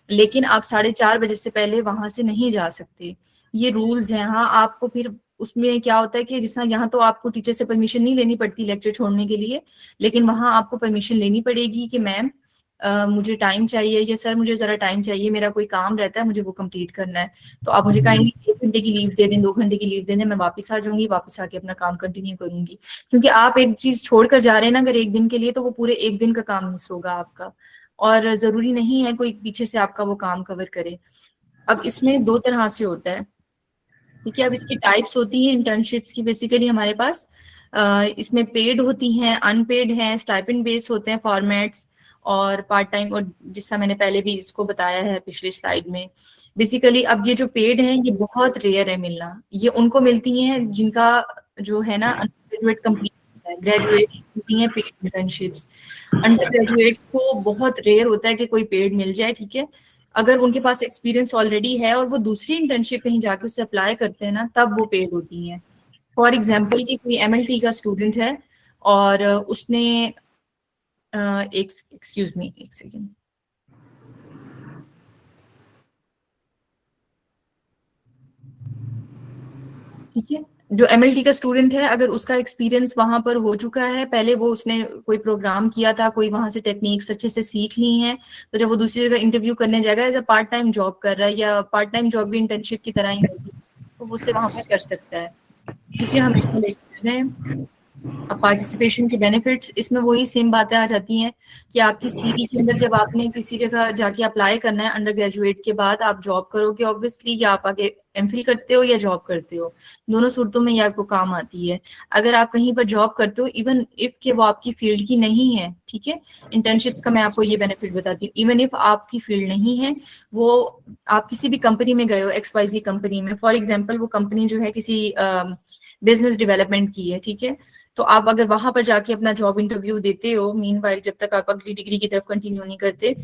लेकिन आप 4:30 बजे से पहले वहां से नहीं जा सकते। ये रूल्स हैं। हाँ, आपको फिर उसमें क्या होता है कि जिस तरह यहाँ तो आपको टीचर से परमिशन नहीं लेनी पड़ती लेक्चर छोड़ने के लिए, लेकिन वहां आपको परमिशन लेनी पड़ेगी कि मैम मुझे टाइम चाहिए, या सर मुझे जरा टाइम चाहिए, मेरा कोई काम रहता है, मुझे वो कंप्लीट करना है, तो आप मुझे काइंडली 1 घंटे की लीव दे दें, 2 घंटे की लीव दे दें, मैं वापस आ जाऊंगी, वापस आके अपना काम कंटिन्यू करूंगी। क्योंकि आप एक चीज छोड़कर जा रहे हैं ना अगर 1 दिन के लिए, तो वो पूरे 1 दिन का काम मिस होगा आपका, और जरूरी नहीं है कोई पीछे से आपका वो काम कवर करे। अब इसमें 2 तरह से होता है, ठीक है। अब इसकी टाइप्स होती हैं इंटर्नशिप्स की बेसिकली हमारे पास। इसमें पेड होती हैं, अनपेड हैं, स्टाइपेंड बेस होते हैं फॉर्मेट्स, और पार्ट टाइम, और जिसका मैंने पहले भी इसको बताया है पिछली स्लाइड में। बेसिकली अब ये जो पेड हैं ये बहुत रेयर है मिलना, ये उनको मिलती हैं जिनका जो है ना ग्रेजुएट कंप्लीट है, ग्रेजुएट होती हैं पेड इंटर्नशिप्स। अंडर ग्रेजुएट्स को बहुत रेयर होता है कि कोई पेड मिल जाए, ठीक है। अगर उनके पास एक्सपीरियंस ऑलरेडी है और वो दूसरी इंटर्नशिप कहीं जाके उससे अप्लाई करते हैं ना, तब वो पेड होती हैं। फॉर एग्जाम्पल कि कोई MLT का स्टूडेंट है और उसने एक्सक्यूज मी एक सेकेंड, ठीक है। जो MLT का स्टूडेंट है, अगर उसका एक्सपीरियंस वहां पर हो चुका है, पहले वो उसने कोई प्रोग्राम किया था, कोई वहां से टेक्निक्स अच्छे से सीख ली हैं, तो जब वो दूसरी जगह इंटरव्यू करने जाएगा, as a part time job कर रहा है, या पार्ट टाइम जॉब भी इंटर्नशिप की तरह ही होगी, तो वो उससे वहां पर कर सकता है, ठीक है। हम इसमें देखते हैं अब पार्टिसिपेशन के बेनिफिट्स। इसमें वही सेम बातें आ जाती हैं कि आपकी CV के अंदर जब आपने किसी जगह जाके अप्लाई करना है अंडर ग्रेजुएट के बाद, आप जॉब करोगे ऑब्वियसली, या आप आगे MPhil करते हो या जॉब करते हो, दोनों सूरतों में ये आपको काम आती है। अगर आप कहीं पर जॉब करते हो, इवन इफ के वो आपकी फील्ड की नहीं है, ठीक है, इंटर्नशिप्स का मैं आपको ये बेनिफिट बताती हूँ, इवन इफ आपकी फील्ड नहीं है, वो आप किसी भी कंपनी में गए हो, XYZ कंपनी में, फॉर एग्जाम्पल वो कंपनी जो है किसी बिजनेस डेवलपमेंट की है, ठीक है, तो आप अगर वहां पर जाके अपना जॉब इंटरव्यू देते हो, मीनवाइल जब तक आप अगली डिग्री की तरफ कंटिन्यू नहीं करते,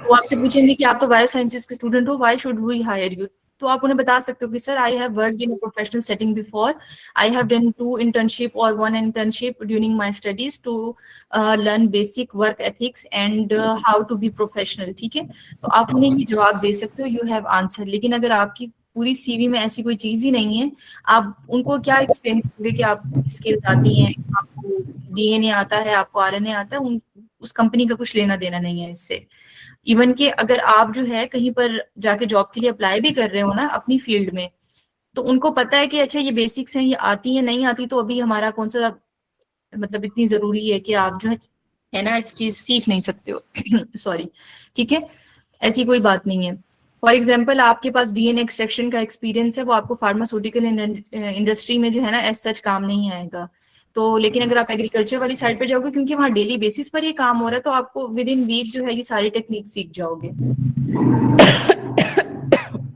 वो आपसे पूछेंगे कि आप तो बायो साइंसेज के स्टूडेंट हो, why should we hire you. तो आप उन्हें बता सकते हो कि sir, I have worked in a professional setting before, I have done 2 internship और 1 internship during my studies to learn basic work ethics and how to be professional, ठीक है। तो आप उन्हें ये जवाब दे सकते हो, यू हैव आंसर। लेकिन अगर आपकी पूरी CV में ऐसी कोई चीज ही नहीं है, आप उनको क्या एक्सप्लेन करोगे कि आप स्किल्स आती हैं, आपको DNA आता है, आपको RNA आता है, उस कंपनी का कुछ लेना देना नहीं है इससे। इवन कि अगर आप जो है कहीं पर जाके जॉब के लिए अप्लाई भी कर रहे हो ना अपनी फील्ड में, तो उनको पता है कि अच्छा ये बेसिक्स हैं, ये आती है, नहीं आती तो अभी हमारा कौन सा मतलब इतनी जरूरी है कि आप जो है ना इस चीज सीख नहीं सकते हो सॉरी, ठीक है, ऐसी कोई बात नहीं है। फॉर एग्जाम्पल आपके पास DNA एक्सट्रैक्शन का एक्सपीरियंस है, वो आपको फार्मास्यूटिकल इंडस्ट्री में जो है ना एज सच काम नहीं आएगा। तो लेकिन अगर आप एग्रीकल्चर वाली साइड पे जाओगे, क्योंकि वहाँ डेली बेसिस पर ये काम हो रहा है, तो आपको विद इन वीक जो है ये सारी टेक्निक सीख जाओगे।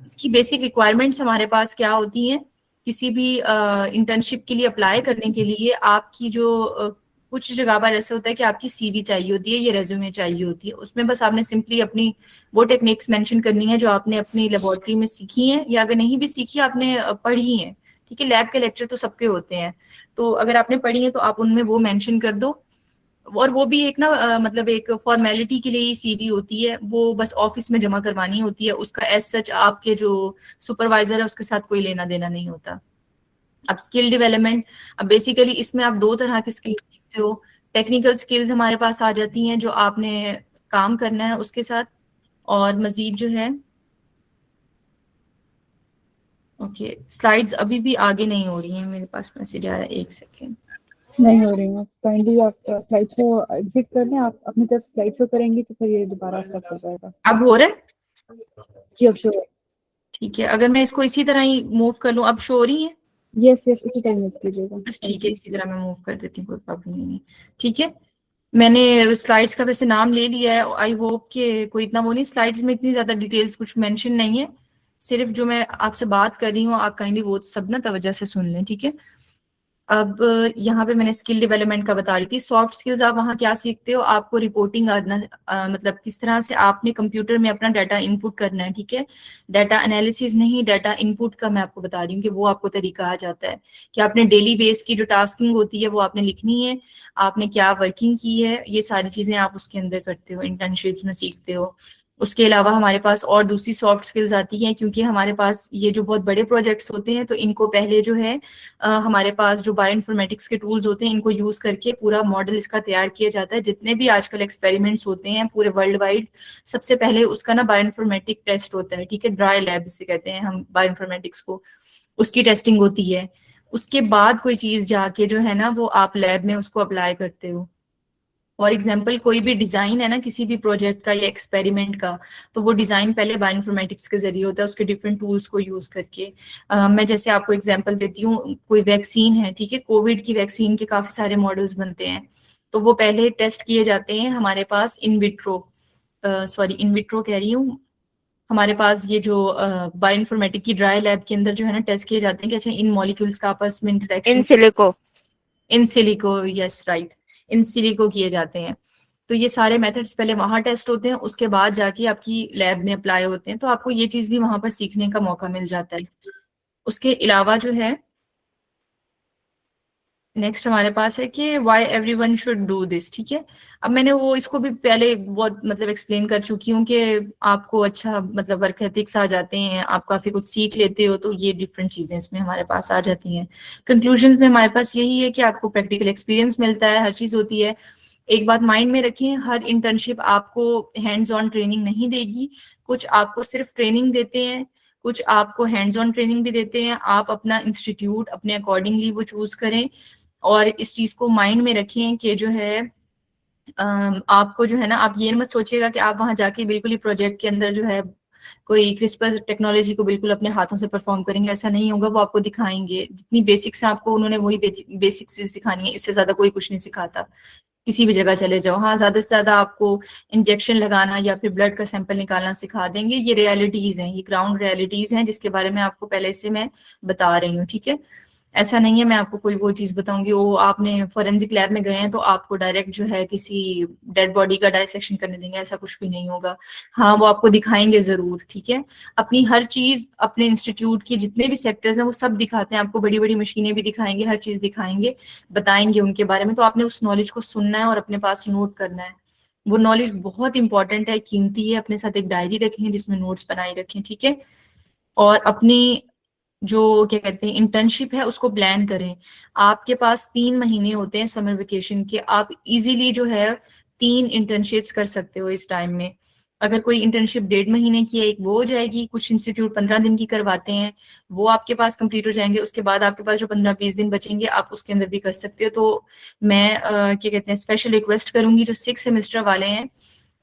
इसकी बेसिक रिक्वायरमेंट्स हमारे पास क्या होती हैं, किसी भी इंटर्नशिप के लिए अप्लाई करने के लिए आपकी जो कुछ जगह पर ऐसा होता है कि आपकी CV चाहिए होती है, ये रेज्यूमे चाहिए होती है, उसमें बस आपने सिंपली अपनी वो टेक्निक्स मेंशन करनी है जो आपने अपनी लेबोरेटरी में सीखी हैं, या अगर नहीं भी सीखी आपने पढ़ी हैं, ठीक है। लैब के लेक्चर तो सबके होते हैं, तो अगर आपने पढ़ी है तो आप उनमें वो मेंशन कर दो। और वो भी एक ना मतलब एक फॉर्मेलिटी के लिए ही CV होती है, वो बस ऑफिस में जमा करवानी होती है, उसका एज सच आपके जो सुपरवाइजर है उसके साथ कोई लेना देना नहीं होता। अब स्किल डेवलपमेंट, अब बेसिकली इसमें आप 2 तरह के स्किल सीखते हो। टेक्निकल स्किल्स हमारे पास आ जाती हैं जो आपने काम करना है उसके साथ, और मजीद जो है ओके स्लाइड्स अभी भी आगे नहीं हो रही हैं, मेरे पास मैसेज आया, 1 सेकेंड। नहीं हो रही है, काइंडली आप स्लाइड शो एग्जिट कर लें, आप अपनी तरफ स्लाइड शो करेंगी तो फिर ये दोबारा स्टार्ट हो जाएगा। अब हो रहा है? जी अब शो, ठीक है, अगर मैं इसको इसी तरह ही मूव कर लूँ, अब शो हो रही है? यस यस इसी टाइम यूज कीजिएगा। बस ठीक है, इसी तरह मैं मूव कर देती हूँ, कोई प्रॉब्लम नहीं है, ठीक है। मैंने स्लाइड्स का वैसे नाम ले लिया है, आई होप कि कोई इतना वो नहीं, स्लाइड्स में इतनी ज्यादा डिटेल्स कुछ मेंशन नहीं है, सिर्फ जो मैं आपसे बात कर रही हूँ आप काइंडली वो सब ना तवज्जो से सुन लें, ठीक है। अब यहाँ पे मैंने स्किल डेवलपमेंट का बता रही थी। सॉफ्ट स्किल्स आप वहाँ क्या सीखते हो, आपको रिपोर्टिंग आना, मतलब किस तरह से आपने कंप्यूटर में अपना डाटा इनपुट करना है, ठीक है। डाटा एनालिसिस नहीं, डाटा इनपुट का मैं आपको बता रही हूँ कि वो आपको तरीका आ जाता है कि आपने डेली बेस की जो टास्किंग होती है वो आपने लिखनी है, आपने क्या वर्किंग की है, ये सारी चीजें आप उसके अंदर करते हो, इंटर्नशिप्स में सीखते हो। उसके अलावा हमारे पास और दूसरी सॉफ्ट स्किल्स आती हैं, क्योंकि हमारे पास ये जो बहुत बड़े प्रोजेक्ट्स होते हैं तो इनको पहले जो है हमारे पास जो बायो इन्फॉर्मेटिक्स के टूल्स होते हैं इनको यूज करके पूरा मॉडल इसका तैयार किया जाता है। जितने भी आजकल एक्सपेरिमेंट्स होते हैं पूरे वर्ल्ड वाइड, सबसे पहले उसका ना बायो इन्फॉर्मेटिक टेस्ट होता है, ठीक है, ड्राई लैब से कहते हैं हम बायो इन्फॉर्मेटिक्स को, उसकी टेस्टिंग होती है। उसके बाद कोई चीज जाके जो है ना वो आप लैब में उसको अप्लाई करते हो। फॉर एग्जाम्पल कोई भी डिजाइन है ना किसी भी प्रोजेक्ट का या एक्सपेरिमेंट का, तो वो डिजाइन पहले बायो इन्फॉर्मेटिक्स के जरिए होता है, उसके डिफरेंट टूल्स को यूज करके। मैं जैसे आपको एग्जांपल देती हूँ, कोई वैक्सीन है, ठीक है, कोविड की वैक्सीन के काफी सारे मॉडल्स बनते हैं, तो वो पहले टेस्ट किए जाते हैं हमारे पास इन विट्रो कह रही हूँ, हमारे पास ये जो बायो इन्फॉर्मेटिक की ड्राई लैब के अंदर जो है ना टेस्ट किए जाते हैं कि अच्छा इन मॉलिक्यूल्स का आपस में interaction in silico, yes right, in silico किए जाते हैं। तो ये सारे मेथड्स पहले वहां टेस्ट होते हैं, उसके बाद जाके आपकी लैब में अप्लाई होते हैं, तो आपको ये चीज भी वहां पर सीखने का मौका मिल जाता है। उसके अलावा जो है नेक्स्ट हमारे पास है कि why everyone should do this, ठीक है। अब मैंने वो इसको भी पहले बहुत मतलब एक्सप्लेन कर चुकी हूँ कि आपको अच्छा मतलब वर्क एथिक्स आ जाते हैं, आप काफी कुछ सीख लेते हो, तो ये डिफरेंट चीजें इसमें हमारे पास आ जाती हैं। कंक्लूजन में हमारे पास यही है कि आपको प्रैक्टिकल एक्सपीरियंस मिलता है, हर चीज होती है। एक बात माइंड में रखें, हर इंटर्नशिप आपको हैंड्स ऑन ट्रेनिंग नहीं देगी, कुछ आपको सिर्फ ट्रेनिंग देते हैं, कुछ आपको हैंड्स ऑन ट्रेनिंग भी देते हैं। आप अपना इंस्टीट्यूट अपने अकॉर्डिंगली वो चूज करें, और इस चीज को माइंड में रखें कि जो है आपको जो है ना, आप ये मत सोचिएगा कि आप वहां जाके बिल्कुल ही प्रोजेक्ट के अंदर जो है कोई क्रिस्पर टेक्नोलॉजी को बिल्कुल अपने हाथों से परफॉर्म करेंगे, ऐसा नहीं होगा। वो आपको दिखाएंगे, जितनी बेसिक्स आपको उन्होंने वही बेसिक से सिखानी है, इससे ज्यादा कोई कुछ नहीं सिखाता। किसी भी जगह चले जाओ, हाँ ज्यादा से ज्यादा आपको इंजेक्शन लगाना या फिर ब्लड का सैंपल निकालना सिखा देंगे। ये रियलिटीज हैं, ये ग्राउंड रियलिटीज हैं, जिसके बारे में आपको पहले से मैं बता रही हूँ, ठीक है। ऐसा नहीं है मैं आपको कोई वो चीज बताऊंगी, वो आपने फॉरेंसिक लैब में गए हैं तो आपको डायरेक्ट जो है किसी डेड बॉडी का डायसेक्शन करने देंगे, ऐसा कुछ भी नहीं होगा। हाँ वो आपको दिखाएंगे जरूर, ठीक है। अपनी हर चीज, अपने इंस्टीट्यूट के जितने भी सेक्टर्स हैं वो सब दिखाते हैं आपको, बड़ी बड़ी मशीनें भी दिखाएंगे, हर चीज दिखाएंगे, बताएंगे उनके बारे में। तो आपने उस नॉलेज को सुनना है और अपने पास नोट करना है। वो नॉलेज बहुत इंपॉर्टेंट है, कीमती है। अपने साथ एक डायरी रखें जिसमें नोट्स बनाए रखें, ठीक है। और अपनी जो क्या कहते हैं इंटर्नशिप है उसको प्लान करें। आपके पास 3 महीने होते हैं समर वेकेशन के, आप इजीली जो है 3 इंटर्नशिप्स कर सकते हो इस टाइम में। अगर कोई इंटर्नशिप 1.5 महीने की है, एक वो हो जाएगी, कुछ इंस्टीट्यूट 15 दिन की करवाते हैं, वो आपके पास कंप्लीट हो जाएंगे। उसके बाद आपके पास जो 15-20 दिन बचेंगे आप उसके अंदर भी कर सकते हो। तो मैं क्या कहते हैं स्पेशल रिक्वेस्ट करूंगी जो 6 सेमेस्टर वाले हैं,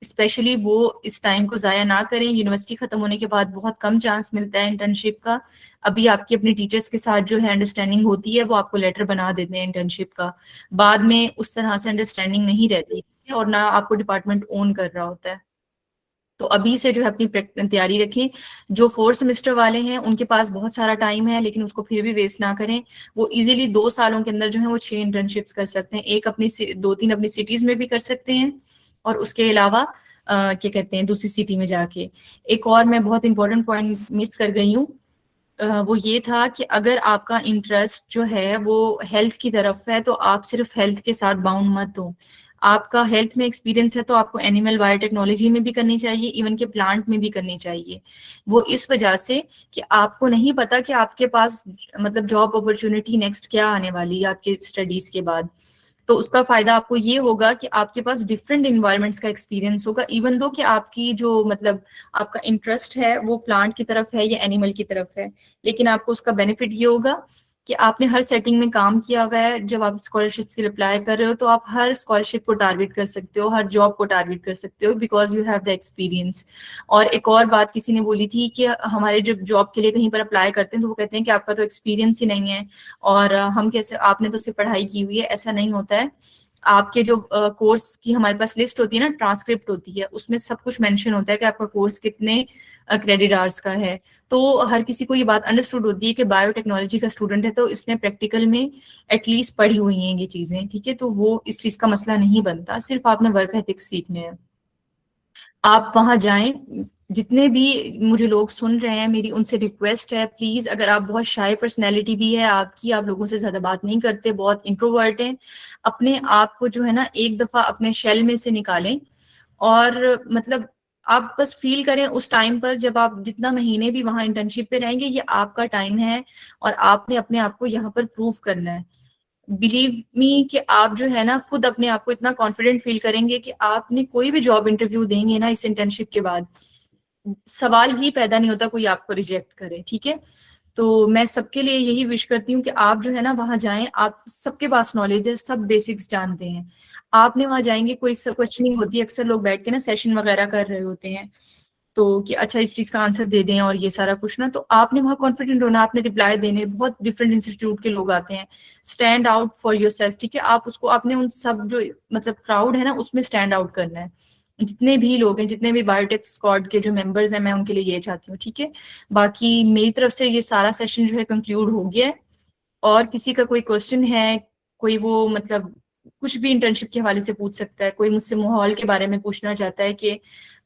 स्पेशली वो इस टाइम को जाया ना करें। यूनिवर्सिटी खत्म होने के बाद बहुत कम चांस मिलता है इंटर्नशिप का। अभी आपकी अपने टीचर्स के साथ जो है अंडरस्टैंडिंग होती है, वो आपको लेटर बना देते हैं इंटर्नशिप का, बाद में उस तरह से अंडरस्टैंडिंग नहीं रहती है और ना आपको डिपार्टमेंट ओन कर रहा होता है। तो अभी से जो है अपनी तैयारी रखें। जो 4 सेमेस्टर वाले हैं उनके पास बहुत सारा टाइम है, लेकिन उसको फिर भी वेस्ट ना करें। वो इजीली 2 सालों के अंदर जो है वो 6 इंटर्नशिप्स कर सकते हैं, एक अपनी 2-3 अपनी सिटीज में भी कर सकते हैं, और उसके अलावा क्या कहते हैं दूसरी सिटी में जाके। एक और मैं बहुत इंपॉर्टेंट पॉइंट मिस कर गई हूँ, वो ये था कि अगर आपका इंटरेस्ट जो है वो हेल्थ की तरफ है तो आप सिर्फ हेल्थ के साथ बाउंड मत हो। आपका हेल्थ में एक्सपीरियंस है तो आपको एनिमल बायोटेक्नोलॉजी में भी करनी चाहिए, इवन के प्लांट में भी करनी चाहिए। वो इस वजह से कि आपको नहीं पता कि आपके पास मतलब जॉब अपॉर्चुनिटी नेक्स्ट क्या आने वाली है आपके स्टडीज के बाद। तो उसका फायदा आपको ये होगा कि आपके पास डिफरेंट इन्वायरमेंट्स का एक्सपीरियंस होगा, इवन दो कि आपकी जो मतलब आपका इंटरेस्ट है वो प्लांट की तरफ है या एनिमल की तरफ है, लेकिन आपको उसका बेनिफिट ये होगा कि आपने हर सेटिंग में काम किया हुआ है। जब आप स्कॉलरशिप्स के लिए अप्लाई कर रहे हो तो आप हर स्कॉलरशिप को टारगेट कर सकते हो, हर जॉब को टारगेट कर सकते हो, because you have the experience. और एक और बात किसी ने बोली थी कि हमारे जब जॉब के लिए कहीं पर अप्लाई करते हैं तो वो कहते हैं कि आपका तो एक्सपीरियंस ही नहीं है और हम कैसे, आपने तो सिर्फ पढ़ाई की हुई है। ऐसा नहीं होता है। आपके जो कोर्स की हमारे पास लिस्ट होती है ना, ट्रांसक्रिप्ट होती है, उसमें सब कुछ मेंशन होता है कि आपका कोर्स कितने क्रेडिट आवर्स का है। तो हर किसी को ये बात अंडरस्टूड होती है कि बायोटेक्नोलॉजी का स्टूडेंट है तो इसने प्रैक्टिकल में एटलीस्ट पढ़ी हुई हैं ये चीजें, ठीक है। तो वो इस चीज का मसला नहीं बनता, सिर्फ आपने वर्क एथिक्स सीखने हैं। आप वहां जाएं। जितने भी मुझे लोग सुन रहे हैं, मेरी उनसे रिक्वेस्ट है प्लीज, अगर आप बहुत शाय पर्सनैलिटी भी है आपकी, आप लोगों से ज्यादा बात नहीं करते, बहुत इंट्रोवर्ट हैं, अपने आप को जो है ना एक दफा अपने शेल में से निकालें और मतलब आप बस फील करें उस टाइम पर जब आप जितना महीने भी वहां इंटर्नशिप पे रहेंगे, ये आपका टाइम है और आपने अपने आप को यहाँ पर प्रूव करना है। बिलीव मी कि आप जो है ना खुद अपने आप को इतना कॉन्फिडेंट फील करेंगे कि आपने कोई भी जॉब इंटरव्यू देंगे ना इस इंटर्नशिप के बाद, सवाल ही पैदा नहीं होता कोई आपको रिजेक्ट करे, ठीक है। तो मैं सबके लिए यही विश करती हूँ कि आप जो है ना वहां जाएं, आप सबके पास नॉलेज है, सब बेसिक्स जानते हैं। आपने वहां जाएंगे, कोई क्वेश्चनिंग होती है, अक्सर लोग बैठ के ना सेशन वगैरह कर रहे होते हैं तो कि अच्छा इस चीज का आंसर दे दें और ये सारा कुछ ना, तो आपने वहां कॉन्फिडेंट होना, आपने रिप्लाई देने। बहुत डिफरेंट इंस्टीट्यूट के लोग आते हैं, stand out for your self, ठीक है। आप उसको आपने उन सब जो मतलब क्राउड है ना उसमें स्टैंड आउट करना है। जितने भी लोग हैं, जितने भी बायोटेक स्क्वाड के जो मेंबर्स हैं, मैं उनके लिए ये चाहती हूँ, ठीक है। बाकी मेरी तरफ से ये सारा सेशन जो है कंक्लूड हो गया है। और किसी का कोई क्वेश्चन है, कोई वो मतलब कुछ भी इंटर्नशिप के हवाले से पूछ सकता है, कोई मुझसे माहौल के बारे में पूछना चाहता है कि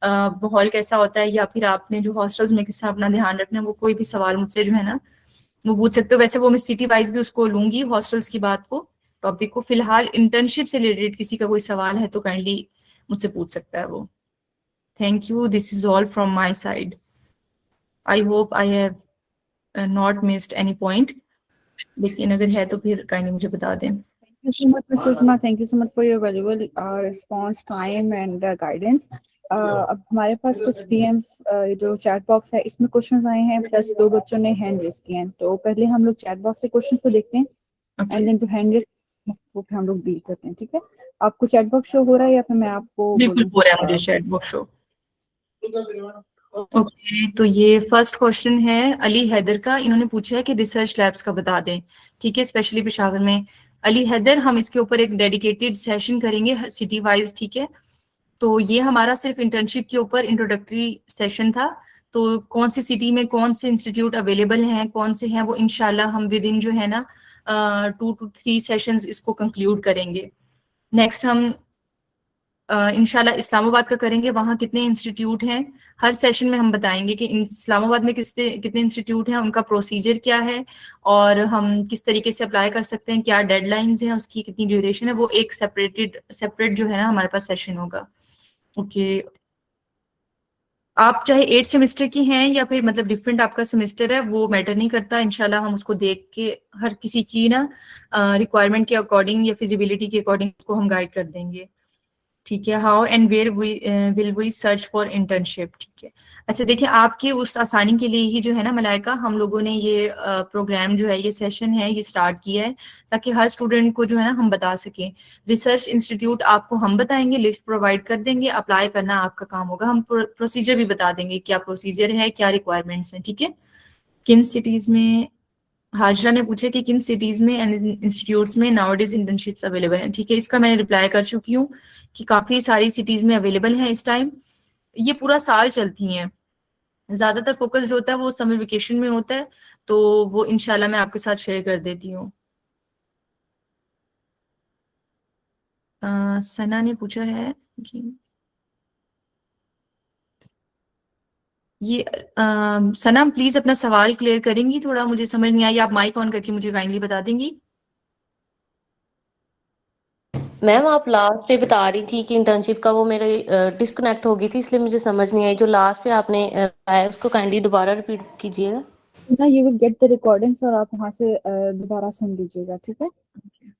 माहौल कैसा होता है, या फिर आपने जो हॉस्टल्स में किस तरह अपना ध्यान रखना है, वो कोई भी सवाल मुझसे जो है ना वो पूछ सकते हो। वैसे वो मैं सिटी वाइज भी उसको लूंगी हॉस्टल्स की बात को, टॉपिक को। फिलहाल इंटर्नशिप से रिलेटेड किसी का कोई सवाल है तो काइंडली मुझसे पूछ सकता है वो। Thank you, this is all from my side. I hope I have not missed any point, लेकिन अगर है तो फिर काइंडली मुझे बता दें। Thank you so much, Ms. Usma. Thank you so much for your valuable response, time and guidance. अब हमारे पास कुछ PMs जो चैट बॉक्स है इसमें क्वेश्चंस आए हैं, प्लस 2 बच्चों ने हैंड रेज किए हैं। तो पहले हम लोग चैट बॉक्स से क्वेश्चंस को देखते हैं एंड देन जो हैंड रेज वो फिर हम लोग डील करते हैं, ठीक है? आपको चैट बॉक्स शो हो रहा है या फिर मैं आपको बिल्कुल हो रहा है मुझे चैट बॉक्स शो। ओके, तो ये फर्स्ट क्वेश्चन है अली हैदर का। इन्होंने पूछा है कि रिसर्च लैब्स का बता दें, ठीक है, स्पेशली पेशावर में। अली हैदर, हम इसके ऊपर एक डेडिकेटेड सेशन करेंगे सिटी वाइज, ठीक है? तो ये हमारा सिर्फ इंटर्नशिप के ऊपर इंट्रोडक्टरी सेशन था। तो कौन सी सिटी में कौन से इंस्टीट्यूट अवेलेबल हैं, कौन से हैं, वो इंशाल्लाह हम विद इन जो है ना 2 to 3 सेशंस इसको कंक्लूड करेंगे। नेक्स्ट हम इंशाल्लाह इस्लामाबाद का करेंगे, वहाँ कितने इंस्टीट्यूट हैं। हर सेशन में हम बताएंगे कि इस्लामाबाद में कितने इंस्टीट्यूट हैं, उनका प्रोसीजर क्या है और हम किस तरीके से अप्लाई कर सकते हैं, क्या डेडलाइंस हैं, उसकी कितनी ड्यूरेशन है। वो एक सेपरेट जो है ना हमारे पास सेशन होगा। ओके, आप चाहे 8 सेमेस्टर की हैं या फिर मतलब डिफरेंट आपका सेमेस्टर है, वो मैटर नहीं करता। इंशाल्लाह हम उसको देख के हर किसी की ना रिक्वायरमेंट के अकॉर्डिंग या फिजिबिलिटी के अकॉर्डिंग उसको हम गाइड कर देंगे, ठीक है? How and where will we search for internship, ठीक है? अच्छा, देखिए, आपके उस आसानी के लिए ही जो है ना मलाइका, हम लोगों ने ये प्रोग्राम जो है, ये सेशन है, ये स्टार्ट किया है ताकि हर स्टूडेंट को जो है ना हम बता सकें। रिसर्च इंस्टीट्यूट आपको हम बताएंगे, लिस्ट प्रोवाइड कर देंगे, अप्लाई करना आपका काम होगा। हम प्रोसीजर भी बता देंगे, क्या प्रोसीजर है, क्या रिक्वायरमेंट्स हैं, ठीक है? किन सिटीज में, हाजरा ने पूछा कि किन सिटीज में एंड इंस्टीट्यूट्स में नाउअडेज इंटर्नशिप्स अवेलेबल हैं, ठीक है? इसका मैंने रिप्लाई कर चुकी हूँ कि काफी सारी सिटीज में अवेलेबल हैं इस टाइम। ये पूरा साल चलती हैं, ज्यादातर फोकस जो होता है वो समर वेकेशन में होता है, तो वो इंशाल्लाह मैं आपके साथ शेयर कर देती हूँ। सना ने पूछा है कि ये सना प्लीज अपना सवाल क्लियर करेंगी, थोड़ा मुझे समझ नहीं आई। आप माइक ऑन करके मुझे काइंडली बता देंगी। मैम, आप लास्ट पे बता रही थी कि इंटर्नशिप का वो मेरे डिस्कनेक्ट हो गई थी, इसलिए मुझे समझ नहीं आई। जो लास्ट पे आपने बताया उसको काइंडली दोबारा रिपीट कीजिएगा ना। You will get the recordings और आप वहाँ से दोबारा सुन लीजिएगा, ठीक है?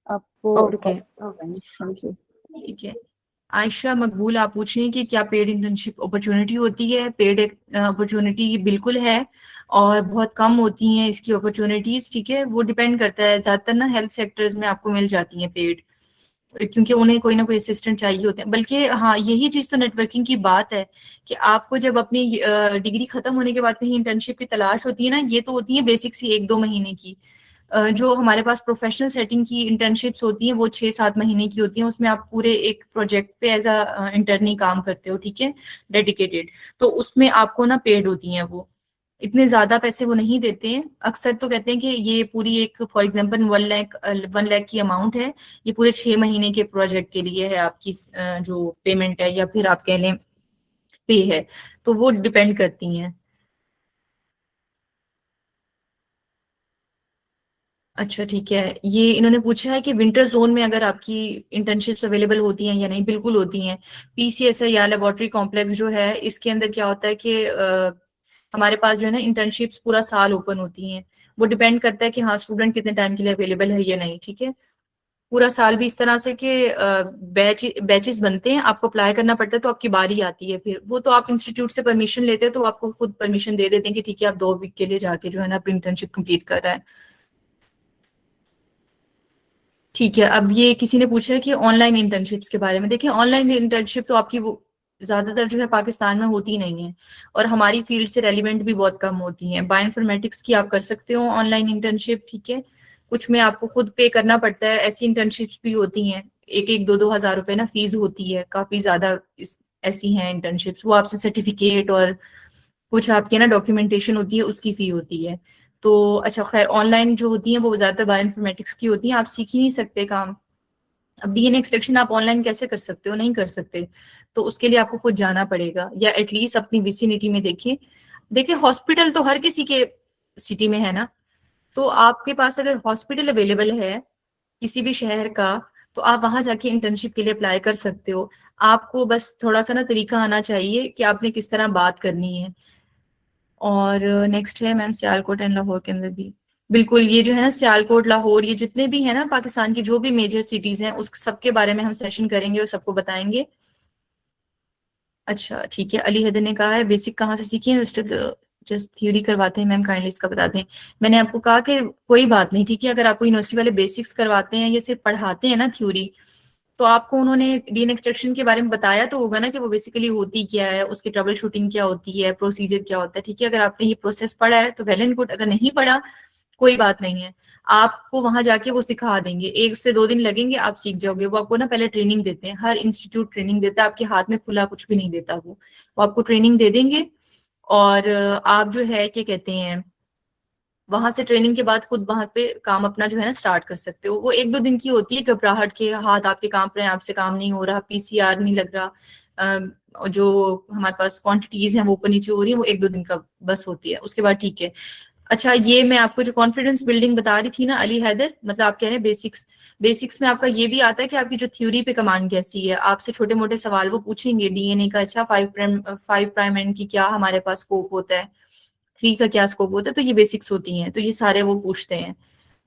आपको ओके। Thank you. ठीक है, आयशा मकबूल, आप पूछ रही हैं कि क्या पेड इंटर्नशिप अपॉर्चुनिटी होती है। पेड अपॉर्चुनिटी बिल्कुल है और बहुत कम होती हैं इसकी अपॉर्चुनिटीज, ठीक है? वो डिपेंड करता है, ज्यादातर ना हेल्थ सेक्टर्स में आपको मिल जाती हैं पेड, क्योंकि उन्हें कोई ना कोई असिस्टेंट चाहिए होते हैं। बल्कि हाँ, यही चीज तो नेटवर्किंग की बात है कि आपको जब अपनी डिग्री खत्म होने के बाद कहीं इंटर्नशिप की तलाश होती है ना, ये तो होती है बेसिक सी 1-2 महीने की। जो हमारे पास प्रोफेशनल सेटिंग की इंटर्नशिप्स होती हैं वो 6-7 महीने की होती हैं। उसमें आप पूरे एक प्रोजेक्ट पे एज अ इंटर्नी काम करते हो, ठीक है, डेडिकेटेड। तो उसमें आपको ना पेड होती हैं, वो इतने ज्यादा पैसे वो नहीं देते हैं। अक्सर तो कहते हैं कि ये पूरी एक फॉर एग्जांपल 1 लाख की अमाउंट है, ये पूरे 6 महीने के प्रोजेक्ट के लिए है आपकी जो पेमेंट है, या फिर आप कह लें पे है, तो वो डिपेंड करती हैं। अच्छा, ठीक है, ये इन्होंने पूछा है कि विंटर जोन में अगर आपकी इंटर्नशिप्स अवेलेबल होती हैं या नहीं। बिल्कुल होती हैं। पीसीएसआई या लेबोरेटरी कॉम्प्लेक्स जो है, इसके अंदर क्या होता है कि हमारे पास जो है ना इंटर्नशिप्स पूरा साल ओपन होती हैं। वो डिपेंड करता है कि हाँ स्टूडेंट कितने टाइम के लिए अवेलेबल है या नहीं, ठीक है? पूरा साल भी इस तरह से कि बैचेस बनते हैं, आपको अप्लाई करना पड़ता है, तो आपकी बारी आती है। फिर वो तो आप इंस्टीट्यूट से परमिशन लेते हैं, तो आपको खुद परमिशन दे देते हैं कि ठीक है आप 2 वीक के लिए जाके जो है ना अपनी इंटर्नशिप कंप्लीट कर रहा है, ठीक है? अब ये किसी ने पूछा है कि ऑनलाइन इंटर्नशिप्स के बारे में। देखिए, ऑनलाइन इंटर्नशिप तो आपकी वो ज्यादातर जो है पाकिस्तान में होती नहीं है, और हमारी फील्ड से रेलिवेंट भी बहुत कम होती हैं। बायोइन्फॉर्मेटिक्स की आप कर सकते हो ऑनलाइन इंटर्नशिप, ठीक है? कुछ में आपको खुद पे करना पड़ता है, ऐसी इंटर्नशिप्स भी होती हैं। 1-2 हज़ार रुपए ना फीस होती है, काफी ज्यादा ऐसी हैं इंटर्नशिप्स। वो आपसे सर्टिफिकेट और कुछ आपके ना डॉक्यूमेंटेशन होती है, उसकी फी होती है। तो अच्छा, खैर, ऑनलाइन जो होती हैं वो ज्यादातर बायोइन्फॉर्मेटिक्स की होती हैं। आप सीख ही नहीं सकते काम। अब डीएनए एक्सट्रैक्शन आप ऑनलाइन कैसे कर सकते हो? नहीं कर सकते। तो उसके लिए आपको खुद जाना पड़ेगा, या एटलीस्ट अपनी विसिनिटी में देखिए। देखिए, हॉस्पिटल तो हर किसी के सिटी में है ना, तो आपके पास अगर हॉस्पिटल अवेलेबल है, किसी भी शहर का, तो आप वहां जाके इंटर्नशिप के लिए अप्लाई कर सकते हो। आपको बस थोड़ा सा ना तरीका आना चाहिए कि आपने किस तरह बात करनी है। और नेक्स्ट है मैम सियालकोट एंड लाहौर के अंदर भी, बिल्कुल ये जो है ना सियालकोट, लाहौर, ये जितने भी है ना पाकिस्तान की जो भी मेजर सिटीज हैं उस सबके बारे में हम सेशन करेंगे और सबको बताएंगे। अच्छा ठीक है, अली हैदर ने कहा है बेसिक कहाँ से सीखी है, जस्ट थ्योरी करवाते हैं मैम, काइंडली इसका बता दें। मैंने आपको कहा कि कोई बात नहीं, ठीक है, अगर आपको यूनिवर्सिटी वाले बेसिक्स करवाते हैं या सिर्फ पढ़ाते हैं ना थ्योरी, तो आपको उन्होंने डीएनए एक्सट्रैक्शन के बारे में बताया तो होगा ना कि वो बेसिकली होती क्या है, उसकी ट्रबल शूटिंग क्या होती है, प्रोसीजर क्या होता है, ठीक है। अगर आपने ये प्रोसेस पढ़ा है तो वेल एंड गुड, अगर नहीं पढ़ा कोई बात नहीं है, आपको वहां जाके वो सिखा देंगे, 1 से 2 दिन लगेंगे, आप सीख जाओगे। वो आपको ना पहले ट्रेनिंग देते हैं, हर इंस्टीट्यूट ट्रेनिंग देता है, आपके हाथ में खुला कुछ भी नहीं देता, वो आपको ट्रेनिंग दे देंगे। और आप जो है क्या कहते हैं, वहां से ट्रेनिंग के बाद खुद वहां पे काम अपना जो है ना स्टार्ट कर सकते हो। वो 1-2 दिन की होती है, घबराहट के, हाथ आपके कांप रहे हैं, आपसे काम नहीं हो रहा, पीसीआर नहीं लग रहा, जो हमारे पास क्वांटिटीज हैं वो ऊपर नीचे हो रही है, वो 1-2 दिन का बस होती है, उसके बाद ठीक है। अच्छा, ये मैं आपको जो कॉन्फिडेंस बिल्डिंग बता रही थी ना अली हैदर, मतलब आप कह रहे हैं बेसिक्स, बेसिक्स में आपका ये भी आता है कि आपकी जो थ्योरी पे कमांड कैसी है, आपसे छोटे मोटे सवाल वो पूछेंगे, डीएनए का अच्छा 5' एंड की क्या हमारे पास स्कोप होता है, 3 का क्या स्कोप होता है, तो ये बेसिक्स होती हैं, तो ये सारे वो पूछते हैं।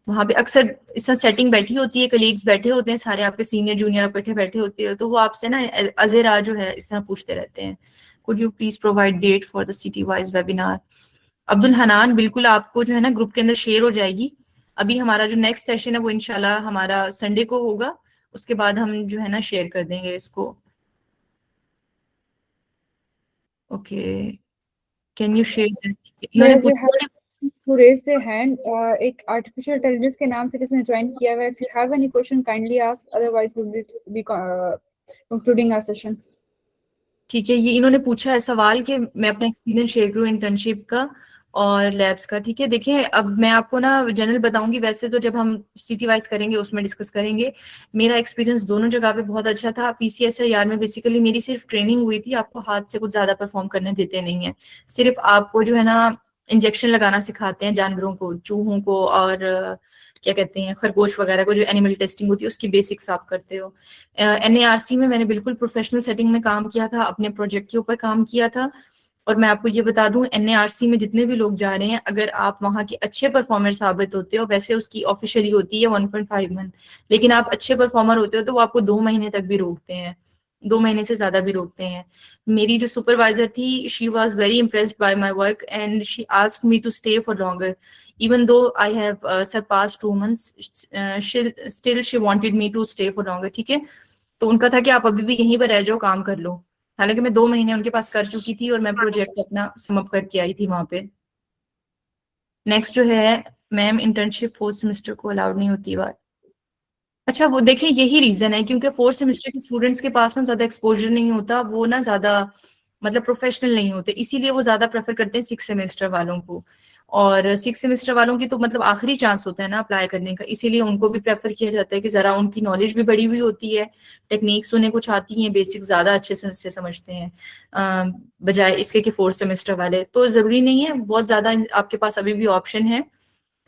वहां पे अक्सर इस सेटिंग बैठी होती है, कलीग्स बैठे होते हैं सारे, आपके सीनियर जूनियर इकट्ठे बैठे होते हैं, तो वो आपसे ना अजेरा जो है इस तरह पूछते रहते हैं, could you please provide date for the city wise webinar. Abdul Hanan, बिल्कुल आपको जो है ना ग्रुप के अंदर शेयर हो जाएगी। अभी हमारा जो नेक्स्ट सेशन है वो इंशाल्लाह हमारा संडे को होगा, उसके बाद हम जो है ना शेयर कर देंगे इसको। ओके, कैन यू शेयर, इन्होंने There they पूछा have to raise their hand. एक artificial intelligence के नाम से किसी ने ज्वाइन किया हुआ है। If you have any question, kindly ask. Otherwise, we'll be concluding our session. ठीक है, ये इन्होंने पूछा है सवाल कि मैं अपना एक्सपीरियंस शेयर करूँ इंटर्नशिप का और लैब्स का। ठीक है, देखिए अब मैं आपको ना जनरल बताऊंगी, वैसे तो जब हम सिटी वाइज करेंगे उसमें डिस्कस करेंगे। मेरा एक्सपीरियंस दोनों जगह पे बहुत अच्छा था। पीसीएसआईआर में बेसिकली मेरी सिर्फ ट्रेनिंग हुई थी, आपको हाथ से कुछ ज्यादा परफॉर्म करने देते नहीं है, सिर्फ आपको जो है ना इंजेक्शन लगाना सिखाते हैं जानवरों को, चूहों को, और क्या कहते हैं खरगोश वगैरह को, जो एनिमल टेस्टिंग होती है उसकी बेसिक्स आप करते हो। एनएआरसी में मैंने बिल्कुल प्रोफेशनल सेटिंग में काम किया था, अपने प्रोजेक्ट के ऊपर काम किया था। और मैं आपको ये बता दूं, एनएआरसी में जितने भी लोग जा रहे हैं, अगर आप वहाँ के अच्छे परफॉर्मर साबित होते हो, वैसे उसकी ऑफिशियली होती है 1.5 मंथ, लेकिन आप अच्छे परफॉर्मर होते हो तो वो आपको 2 महीने तक भी रोकते हैं, 2 महीने से ज्यादा भी रोकते हैं। मेरी जो सुपरवाइजर थी, she was very impressed by my work and she asked me to stay for longer, even though I have surpassed 2 months, still she wanted me to stay for longer। ठीक है, तो उनका था कि आप अभी भी यहीं पर रह जाओ, काम कर लो। हालांकि मैं 2 महीने उनके पास कर चुकी थी और मैं प्रोजेक्ट अपना समअप करके आई थी वहां पे। नेक्स्ट जो है मैम, इंटर्नशिप 4th सेमेस्टर को अलाउड नहीं होती बात। अच्छा, वो देखिए यही रीजन है, क्योंकि 4th सेमेस्टर के स्टूडेंट्स के पास ना ज्यादा एक्सपोजर नहीं होता, वो ना ज्यादा मतलब प्रोफेशनल नहीं होते, इसीलिए वो ज्यादा प्रेफर करते हैं 6th सेमेस्टर वालों को। और 6th सेमेस्टर वालों की तो मतलब आखिरी चांस होता है ना अप्लाई करने का, इसीलिए उनको भी प्रेफर किया जाता है कि जरा उनकी नॉलेज भी बढ़ी हुई होती है, टेक्निक्स उन्हें कुछ आती हैं, बेसिक ज्यादा अच्छे से समझते हैं, बजाय इसके कि 4th सेमेस्टर वाले। तो जरूरी नहीं है, बहुत ज्यादा आपके पास अभी भी ऑप्शन है,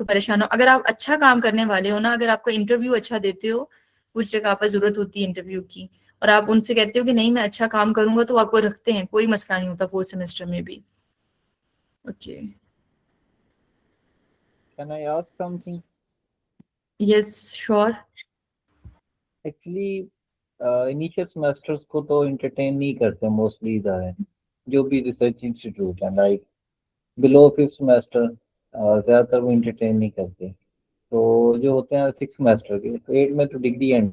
तो परेशान हो। अगर आप अच्छा काम करने वाले हो ना, अगर आपका इंटरव्यू अच्छा देते हो, कुछ जगह पर जरूरत होती है इंटरव्यू की, और आप उनसे कहते हो कि नहीं मैं अच्छा काम करूंगा, तो आपको रखते हैं, कोई मसला नहीं होता 4th सेमेस्टर में भी। Okay, Can I ask something? Yes sure. Actually, initial semesters को तो एंटरटेन नहीं करते मोस्टली इधर जो भी रिसर्च इंस्टीट्यूट है, लाइक बिलो 5th सेमेस्टर ज़्यादातर वो एंटरटेन नहीं करते। तो जो होते हैं 6 सेमेस्टर के, तो 8 में तो डिग्री एंड,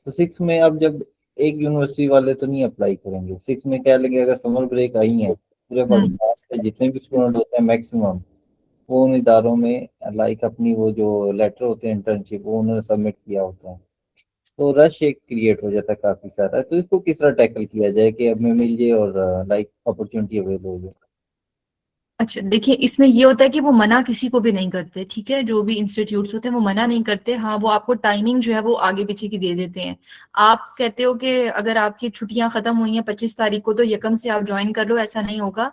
तो 6 में अब जब एक यूनिवर्सिटी वाले तो नहीं अप्लाई करेंगे 6 में, क्या लगे अगर समर ब्रेक आई है पूरे पाकिस्तान से जितने भी स्टूडेंट होते हैं मैक्सिमम, वो उन इदारों में लाइक अपनी वो जो लेटर होते हैं इंटर्नशिप वो उन्होंने सबमिट किया होता है, तो रश एक क्रिएट हो जाता है काफी सारा। तो इसको किस तरह टैकल किया जाए कि अब में मिल जाए और लाइक अपॉर्चुनिटी अवेलेबल हो जाए? अच्छा देखिए, इसमें ये होता है कि वो मना किसी को भी नहीं करते, ठीक है, जो भी इंस्टीट्यूट्स होते हैं वो मना नहीं करते। हाँ, वो आपको टाइमिंग जो है वो आगे पीछे की दे देते हैं। आप कहते हो कि अगर आपकी छुट्टियां खत्म हुई हैं 25 तारीख को, तो यकम से आप ज्वाइन कर लो, ऐसा नहीं होगा।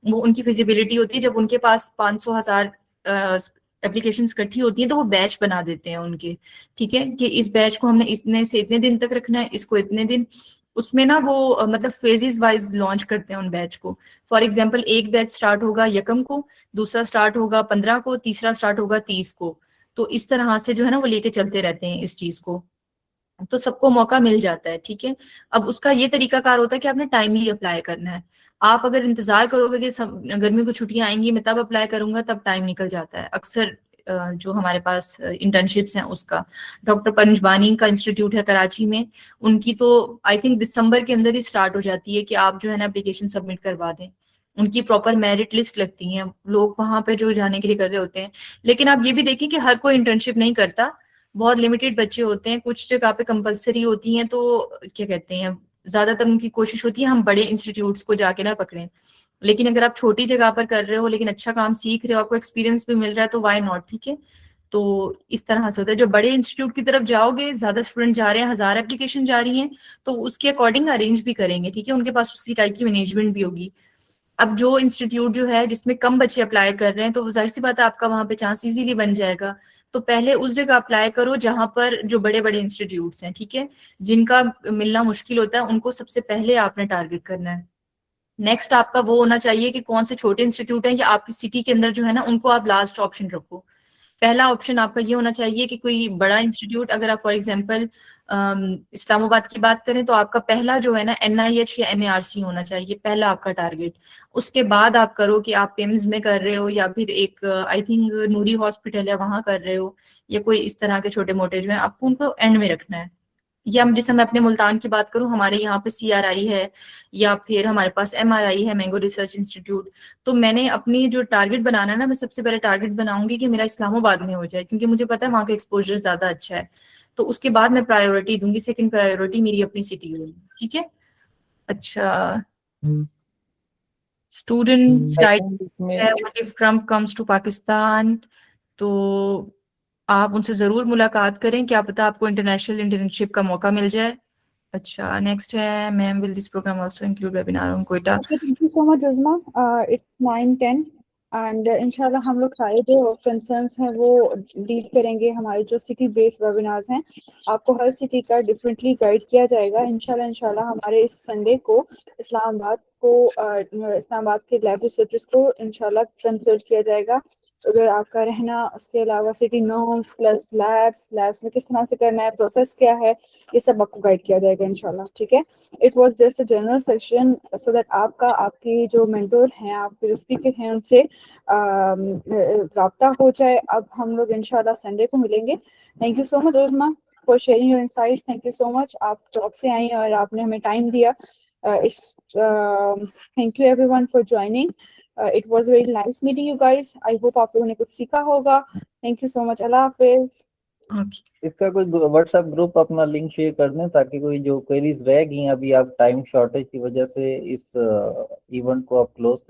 वो उनकी फिजिबिलिटी होती है, जब उनके पास 500,000 एप्लीकेशंस इकट्ठी होती हैं तो वो बैच बना देते हैं उनके, ठीक है, कि इस बैच को हमने इतने से इतने दिन तक रखना है, इसको इतने दिन, उसमें ना वो मतलब फेजेस वाइज लॉन्च करते हैं उन बैच को। फॉर एग्जांपल एक बैच स्टार्ट होगा यकम को, दूसरा स्टार्ट होगा 15 को, तीसरा स्टार्ट होगा 30 को। तो इस तरह से जो है ना वो लेके चलते रहते हैं इस चीज को, तो सबको मौका मिल जाता है, ठीक है। अब उसका ये तरीकाकार होता है कि आपने टाइमली अप्लाई करना है। आप अगर इंतजार करोगे कि गर्मियों की छुट्टियां आएंगी मैं तब अप्लाई करूंगा, तब टाइम निकल जाता है अक्सर। जो हमारे पास इंटर्नशिप्स हैं उसका, डॉक्टर पंजवानी का इंस्टीट्यूट है कराची में, उनकी तो आई थिंक दिसंबर के अंदर ही स्टार्ट हो जाती है कि आप जो है ना एप्लीकेशन सबमिट करवा दें। उनकी प्रॉपर मेरिट लिस्ट लगती है, लोग वहां पे जो जाने के लिए कर रहे होते हैं। लेकिन आप ये भी देखिए कि हर कोई इंटर्नशिप नहीं करता, बहुत लिमिटेड बच्चे होते हैं, कुछ जगह पे कंपलसरी होती हैं, तो क्या कहते हैं ज्यादातर उनकी कोशिश होती है हम बड़े इंस्टीट्यूट्स को जाके ना पकड़ें। लेकिन अगर आप छोटी जगह पर कर रहे हो लेकिन अच्छा काम सीख रहे हो, आपको एक्सपीरियंस भी मिल रहा है, तो व्हाई नॉट, ठीक है। तो इस तरह से होता है, जो बड़े इंस्टीट्यूट की तरफ जाओगे, ज्यादा स्टूडेंट जा रहे हैं, 1000 एप्लीकेशन जा रही हैं, तो उसके अकॉर्डिंग अरेंज भी करेंगे, ठीक है, उनके पास उसी टाइप की मैनेजमेंट भी होगी। अब जो इंस्टीट्यूट जो है जिसमें कम बच्चे अप्लाई कर रहे हैं, तो जाहिर सी बात है आपका वहां पे चांस इजीली बन जाएगा। तो पहले उस जगह अप्लाई करो जहां पर जो बड़े बड़े इंस्टीट्यूट्स हैं, ठीक है, जिनका मिलना मुश्किल होता है, उनको सबसे पहले आपने टारगेट करना है। नेक्स्ट आपका वो होना चाहिए कि कौन से छोटे इंस्टीट्यूट हैं या आपकी सिटी के अंदर जो है ना, उनको आप लास्ट ऑप्शन रखो। पहला ऑप्शन आपका ये होना चाहिए कि कोई बड़ा इंस्टीट्यूट, अगर आप फॉर एग्जांपल इस्लामाबाद की बात करें, तो आपका पहला जो है ना NIH या NARC होना चाहिए, पहला आपका टारगेट। उसके बाद आप करो कि आप पिम्स में कर रहे हो या फिर एक आई थिंक नूरी हॉस्पिटल है वहां कर रहे हो, या कोई इस तरह के छोटे मोटे जो है, आपको उनको एंड में रखना है। या जैसे मैं अपने मुल्तान की बात करूं, हमारे यहाँ पे CRI है या फिर हमारे पास MRI है, मैंगो रिसर्च इंस्टीट्यूट। तो मैंने अपनी जो टारगेट बनाना है ना, मैं सबसे पहले टारगेट बनाऊंगी कि मेरा इस्लामाबाद में हो जाए, क्योंकि मुझे पता है वहाँ का एक्सपोजर ज्यादा अच्छा है। तो उसके बाद मैं प्रायोरिटी दूंगी, सेकंड प्रायोरिटी मेरी अपनी सिटी होगी, ठीक है। अच्छा, student stipend if Trump comes to Pakistan, तो आप उनसे जरूर मुलाकात करें, क्या पता आपको इंटरनेशनल इंटर्नशिप का मौका मिल जाए। अच्छा, नेक्स्ट है ma'am, will this program also include webinar on Quetta. Thank you so much Uzma. It's 9:10 and इंशाल्लाह हम लोग सारे जो कंसर्न्स हैं वो डील करेंगे। हमारे जो सिटी बेस्ड वेबिनार्स हैं, आपको हर सिटी का डिफरेंटली गाइड किया जाएगा इंशाल्लाह। हमारे इस संडे को इस्लामाबाद के लैब रिसर्चर्स को इंशाल्लाह कंसल्ट किया जाएगा। अगर आपका रहना, उसके अलावा सिटी नॉर्म्स प्लस लैब्स में किस तरह से करना है, प्रोसेस क्या है, ये सब आपको गाइड किया जाएगा इंशाल्लाह, ठीक है। It was just a general session so that आपकी जो मेंटोर हैं, आपके स्पीकर हैं, उनसे राब्ता हो जाए। अब हम लोग इंशाल्लाह संडे को मिलेंगे। Thank you so much उज़मा for sharing your insights. Thank you so much, आप जॉब से आई और आपने हमें टाइम दिया। Thank you everyone for joining. It was very nice meeting you guys. I hope आप लोगों ने कुछ सीखा होगा। Thank you so much. अल्लाह हाफिज। इसका कोई व्हाट्सएप ग्रुप अपना लिंक शेयर कर दें, ताकि कोई जो क्वेरीज रह गई अभी आप टाइम शॉर्टेज की वजह से इस इवेंट को आप क्लोज